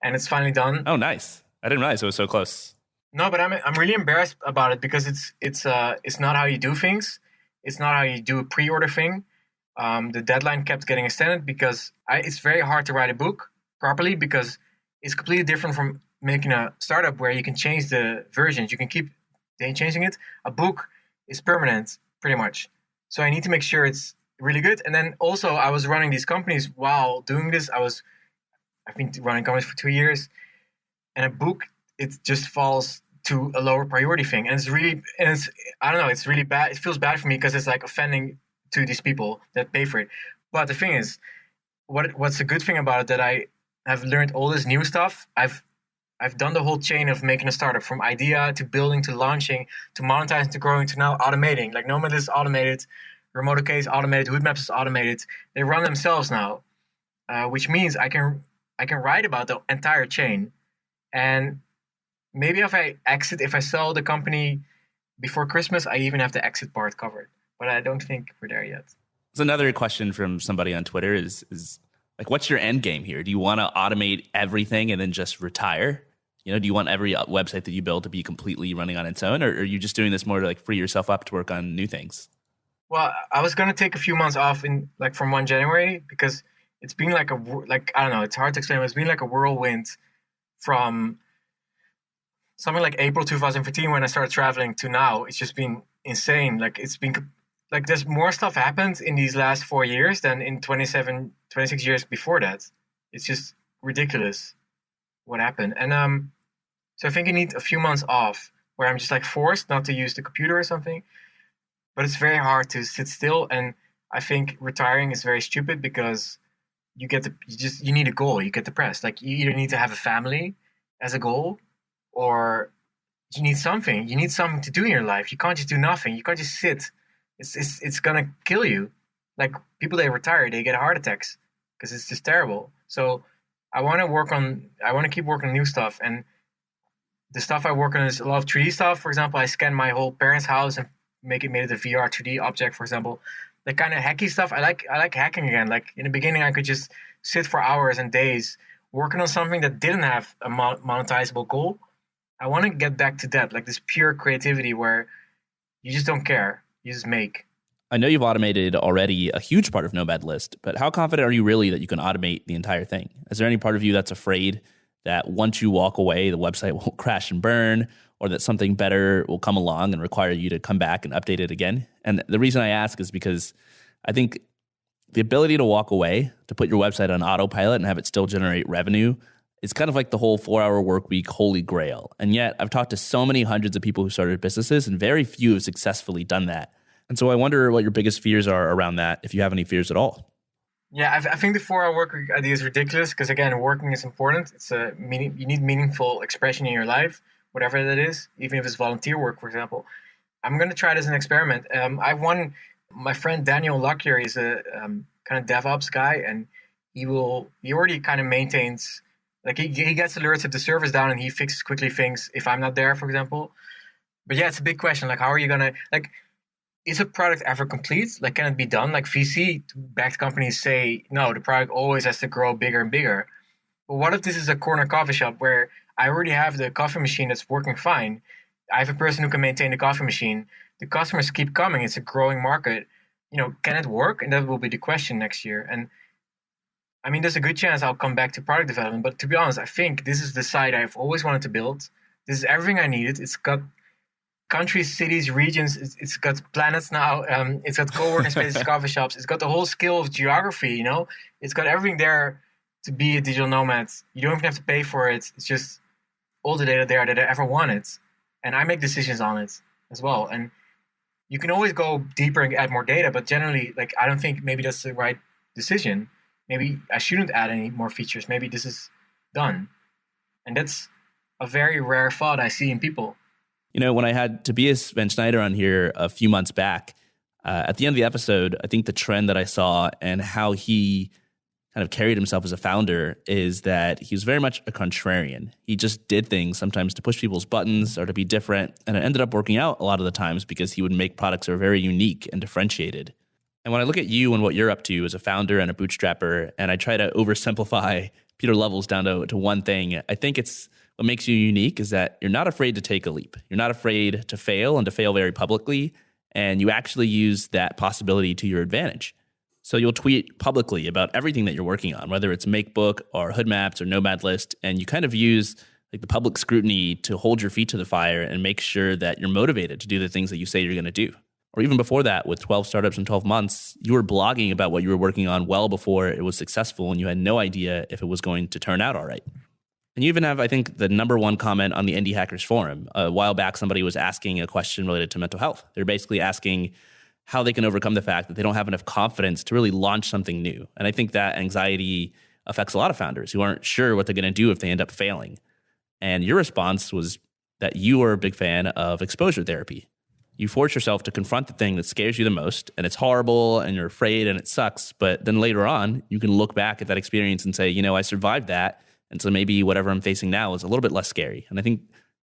and it's finally done. Oh, nice. I didn't realize it was so close. No, but I'm really embarrassed about it because it's not how you do things. It's not how you do a pre-order thing. The deadline kept getting extended because it's very hard to write a book properly because it's completely different from making a startup where you can change the versions. You can keep changing it. A book is permanent, pretty much. So I need to make sure it's really good. And then also, I was running these companies while doing this. I've been running companies for 2 years, and a book it just falls to a lower priority thing, and it's I don't know, it's really bad. It feels bad for me because it's like offending to these people that pay for it. But the thing is, what's a good thing about it that I have learned all this new stuff. I've done the whole chain of making a startup from idea to building to launching to monetizing to growing to now automating. Like Nomad is automated, Remote OK is automated, Hoodmaps is automated. They run themselves now, which means I can write about the entire chain. And maybe if I sell the company before Christmas, I even have the exit part covered. But I don't think we're there yet. There's another question from somebody on Twitter is like, what's your end game here? Do you want to automate everything and then just retire? Do you want every website that you build to be completely running on its own, or are you just doing this more to like free yourself up to work on new things? Well, I was going to take a few months off from 1 January because it's been like I don't know, it's hard to explain, but it's been like a whirlwind from something like April 2015 when I started traveling to now. It's just been insane. Like it's been like there's more stuff happened in these last 4 years than in 26 years before that. It's just ridiculous what happened. And so I think I need a few months off where I'm just like forced not to use the computer or something. But it's very hard to sit still, and I think retiring is very stupid because you need a goal. You get depressed. Like you either need to have a family as a goal, or you need something. You need something to do in your life. You can't just do nothing. You can't just sit. It's gonna kill you. Like people that retire, they get heart attacks because it's just terrible. So I want to keep working on new stuff, and the stuff I work on is a lot of 3D stuff. For example, I scan my whole parents' house and made it a VR 3D object, for example. The kind of hacky stuff, I like hacking again. Like in the beginning, I could just sit for hours and days working on something that didn't have a monetizable goal. I want to get back to that, like this pure creativity where you just don't care. You just make. I know you've automated already a huge part of Nomad List, but how confident are you really that you can automate the entire thing? Is there any part of you that's afraid that once you walk away, the website will crash and burn, or that something better will come along and require you to come back and update it again? And the reason I ask is because I think the ability to walk away, to put your website on autopilot and have it still generate revenue, is kind of like the whole 4-hour work week holy grail. And yet I've talked to so many hundreds of people who started businesses, and very few have successfully done that. And so I wonder what your biggest fears are around that, if you have any fears at all. Yeah, I think the 4-hour work week idea is ridiculous because, again, working is important. You need meaningful expression in your life, whatever that is, even if it's volunteer work, for example. I'm going to try it as an experiment. My friend Daniel Lockyer is a kind of DevOps guy, and he already kind of maintains, like he gets alerts if the server's down, and he fixes quickly things if I'm not there, for example. But yeah, it's a big question. Like, how are you going to, like, is a product ever complete? Like, can it be done? Like VC-backed companies say, no, the product always has to grow bigger and bigger. But what if this is a corner coffee shop where I already have the coffee machine that's working fine? I have a person who can maintain the coffee machine. The customers keep coming. It's a growing market. Can it work? And that will be the question next year. And I mean, there's a good chance I'll come back to product development. But to be honest, I think this is the site I've always wanted to build. This is everything I needed. It's got countries, cities, regions. It's got planets now. It's got co-working spaces, coffee shops. It's got the whole skill of geography. It's got everything there to be a digital nomad. You don't even have to pay for it. It's just all the data there that I ever wanted, and I make decisions on it as well. And you can always go deeper and add more data, but generally, like, I don't think maybe that's the right decision. Maybe I shouldn't add any more features. Maybe this is done, and that's a very rare thought I see in people. When I had Tobias Van Schneider on here a few months back, at the end of the episode, I think the trend that I saw and how he kind of carried himself as a founder is that he was very much a contrarian. He just did things sometimes to push people's buttons or to be different, and it ended up working out a lot of the times because he would make products that are very unique and differentiated. And when I look at you and what you're up to as a founder and a bootstrapper, and I try to oversimplify Pieter Levels down to one thing, I think it's What makes you unique is that you're not afraid to take a leap. You're not afraid to fail and to fail very publicly. And you actually use that possibility to your advantage. So you'll tweet publicly about everything that you're working on, whether it's Makebook or Hood Maps or Nomad List. And you kind of use like the public scrutiny to hold your feet to the fire and make sure that you're motivated to do the things that you say you're going to do. Or even before that, with 12 startups in 12 months, you were blogging about what you were working on well before it was successful, and you had no idea if it was going to turn out all right. And you even have, I think, the number one comment on the Indie Hackers forum. A while back, somebody was asking a question related to mental health. They're basically asking how they can overcome the fact that they don't have enough confidence to really launch something new. And I think that anxiety affects a lot of founders who aren't sure what they're going to do if they end up failing. And your response was that you are a big fan of exposure therapy. You force yourself to confront the thing that scares you the most, and it's horrible, and you're afraid, and it sucks. But then later on, you can look back at that experience and say, I survived that. And so maybe whatever I'm facing now is a little bit less scary. And I think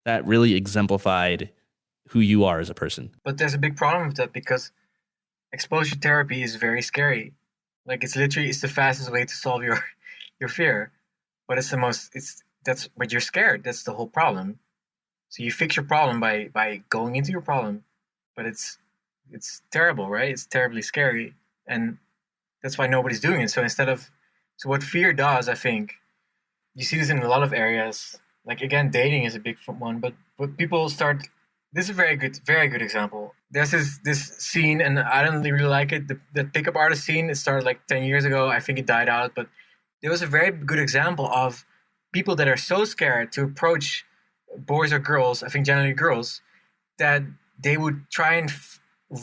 that really exemplified who you are as a person. But there's a big problem with that because exposure therapy is very scary. Like it's the fastest way to solve your fear. But but you're scared. That's the whole problem. So you fix your problem by going into your problem. But it's terrible, right? It's terribly scary. And that's why nobody's doing it. So so what fear does, I think, you see this in a lot of areas. Like again, dating is a big one, but people start. This is a very good example. There's this scene, and I don't really like it. The pickup artist scene. It started like 10 years ago. I think it died out, but there was a very good example of people that are so scared to approach boys or girls. I think generally girls, that they would try and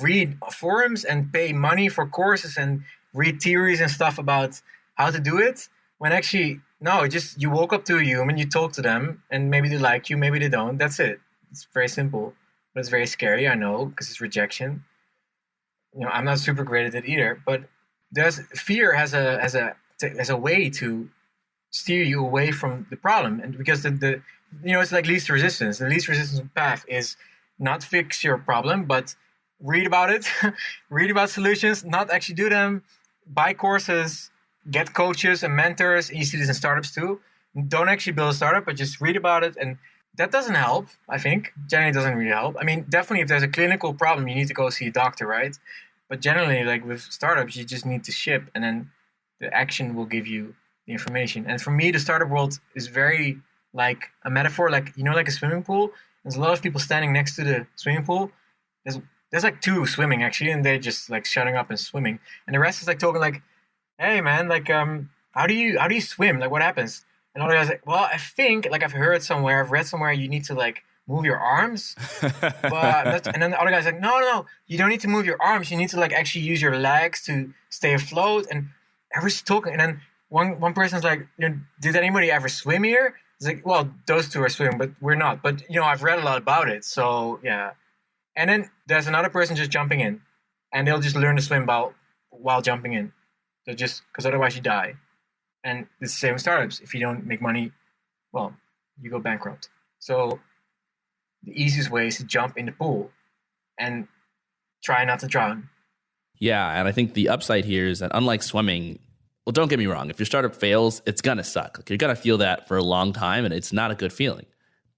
read forums and pay money for courses and read theories and stuff about how to do it. When actually, no, just you walk up to a human, you talk to them, and maybe they like you, maybe they don't. That's it. It's very simple, but it's very scary. I know because it's rejection. I'm not super great at it either. But fear has a way to steer you away from the problem, and because it's like least resistance. The least resistance path is not fix your problem, but read about it, read about solutions, not actually do them, buy courses. Get coaches and mentors. And you see this in startups too. Don't actually build a startup, but just read about it. And that doesn't help, I think. Generally doesn't really help. I mean, definitely if there's a clinical problem, you need to go see a doctor, right? But generally, like with startups, you just need to ship, and then the action will give you the information. And for me, the startup world is very like a metaphor, like like a swimming pool. There's a lot of people standing next to the swimming pool. There's like two swimming actually, and they're just like shutting up and swimming. And the rest is like talking like, hey man, like how do you swim? Like what happens? And all the guys like, well, I think like I've read somewhere you need to like move your arms. And then the other guy's like, no, you don't need to move your arms. You need to like actually use your legs to stay afloat. And everyone's talking. And then one person's like, did anybody ever swim here? It's like, well, those two are swimming, but we're not. But I've read a lot about it, so yeah. And then there's another person just jumping in, and they'll just learn to swim while jumping in. So just because otherwise you die. And it's the same with startups. If you don't make money, well, you go bankrupt. So the easiest way is to jump in the pool and try not to drown. Yeah, and I think the upside here is that unlike swimming, well, don't get me wrong, if your startup fails, it's going to suck. Like, you're going to feel that for a long time, and it's not a good feeling.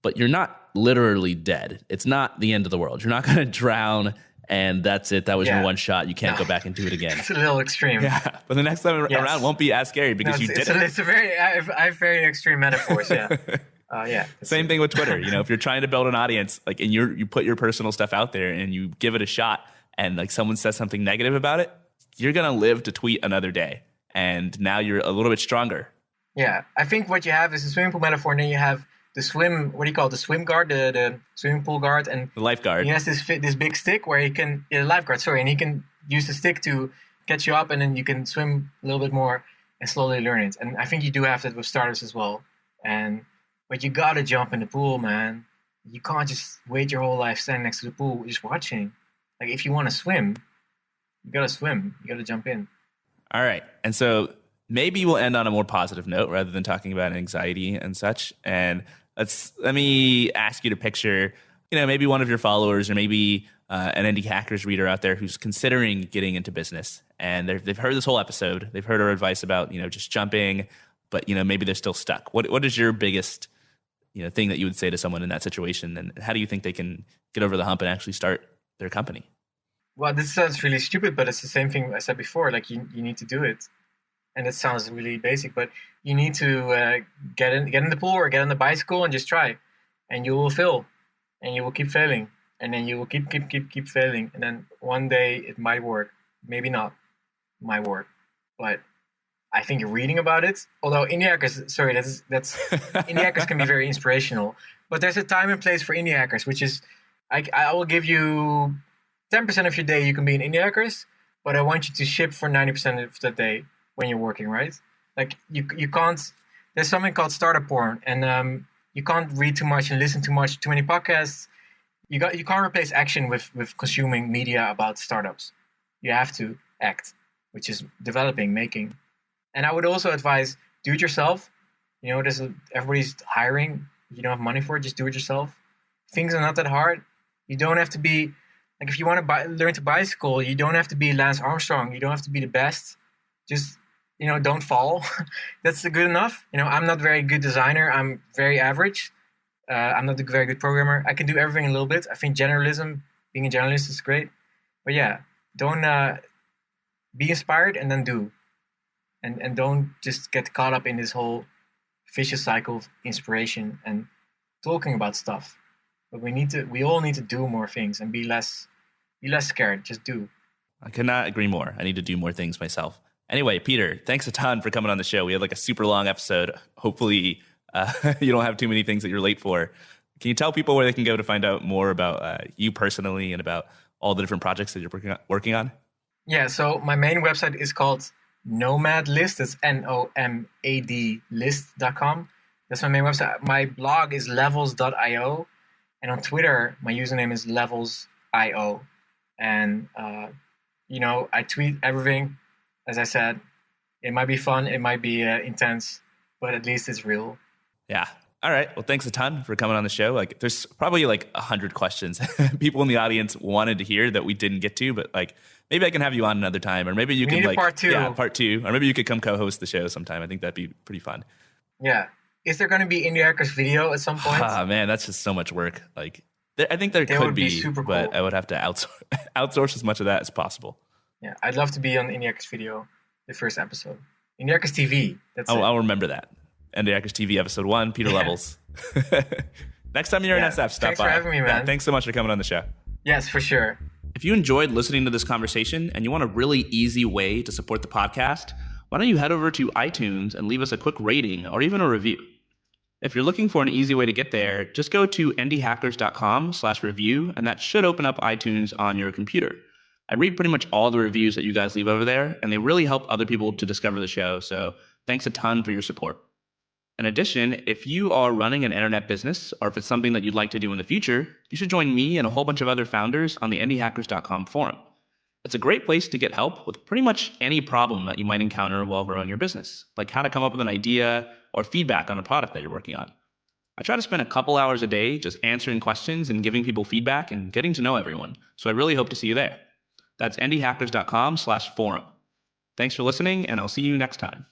But you're not literally dead. It's not the end of the world. You're not going to drown, and that's it. That was your one shot. You can't go back and do it again. It's a little extreme. Yeah, but the next time around won't be as scary because you did it. It's a I have very extreme metaphors, yeah. Same thing with Twitter. If you're trying to build an audience, like, and you put your personal stuff out there and you give it a shot, and like someone says something negative about it, you're going to live to tweet another day. And now you're a little bit stronger. Yeah, I think what you have is a swimming pool metaphor, and then you have the swim guard, the swimming pool guard, and the lifeguard. He has this big stick where he can, lifeguard, sorry, and he can use the stick to catch you up, and then you can swim a little bit more and slowly learn it. And I think you do have that with startups as well. But you gotta jump in the pool, man. You can't just wait your whole life standing next to the pool just watching. Like, if you want to swim, you gotta swim. You gotta jump in. All right. And so maybe we'll end on a more positive note rather than talking about anxiety and such. And let me ask you to picture, maybe one of your followers or maybe an Indie Hackers reader out there who's considering getting into business. And they've heard this whole episode. They've heard our advice about, just jumping, but, maybe they're still stuck. What is your biggest, thing that you would say to someone in that situation? And how do you think they can get over the hump and actually start their company? Well, this sounds really stupid, but it's the same thing I said before. Like you need to do it, and it sounds really basic, but you need to get in the pool or get on the bicycle and just try, and you will fail, and you will keep failing, and then you will keep failing, and then one day it might work, maybe not, might work, but I think reading about it, although indie hackers, sorry, that's indie hackers can be very inspirational, but there's a time and place for indie hackers, which is I will give you 10% of your day you can be an indie hackers, but I want you to ship for 90% of the day when you're working, right? Like you can't. There's something called startup porn, and you can't read too much and listen too many podcasts. You can't replace action with consuming media about startups. You have to act, which is developing, making. And I would also advise do it yourself. Everybody's hiring. If you don't have money for it, just do it yourself. Things are not that hard. You don't have to be like if you want to learn to bicycle, you don't have to be Lance Armstrong. You don't have to be the best. Just don't fall. That's good enough. I'm not a very good designer. I'm very average. I'm not a very good programmer. I can do everything a little bit. I think being a journalist is great. But yeah, don't be inspired and then do. And don't just get caught up in this whole vicious cycle of inspiration and talking about stuff. But we all need to do more things and be less scared. Just do. I could not agree more. I need to do more things myself. Anyway, Pieter, thanks a ton for coming on the show. We had like a super long episode. Hopefully you don't have too many things that you're late for. Can you tell people where they can go to find out more about you personally and about all the different projects that you're working on? Yeah, so my main website is called Nomad List. It's NOMAD list.com. That's my main website. My blog is levels.io. And on Twitter, my username is levels.io. And, I tweet everything. As I said, it might be fun. It might be intense, but at least it's real. Yeah. All right. Well, thanks a ton for coming on the show. Like, there's probably like 100 questions people in the audience wanted to hear that we didn't get to, but like, maybe I can have you on another time, or maybe you can part two. Yeah, part two, or maybe you could come co-host the show sometime. I think that'd be pretty fun. Yeah. Is there going to be Indie Hackers video at some point? Ah, man, that's just so much work. Like, I think there could be, super cool. But I would have to outsource as much of that as possible. Yeah, I'd love to be on Indie Hackers video, the first episode. Indie Hackers TV. I'll remember that. Indie Hackers TV episode 1, Pieter Levels. Next time you're in SF, stop by. Thanks for having me, man. Yeah, thanks so much for coming on the show. Yes, for sure. If you enjoyed listening to this conversation and you want a really easy way to support the podcast, why don't you head over to iTunes and leave us a quick rating or even a review. If you're looking for an easy way to get there, just go to indiehackers.com/review, and that should open up iTunes on your computer. I read pretty much all the reviews that you guys leave over there, and they really help other people to discover the show, so thanks a ton for your support. In addition, if you are running an internet business, or if it's something that you'd like to do in the future, you should join me and a whole bunch of other founders on the indiehackers.com forum. It's a great place to get help with pretty much any problem that you might encounter while growing your business, like how to come up with an idea or feedback on a product that you're working on. I try to spend a couple hours a day just answering questions and giving people feedback and getting to know everyone, so I really hope to see you there. That's indiehackers.com/forum. Thanks for listening, and I'll see you next time.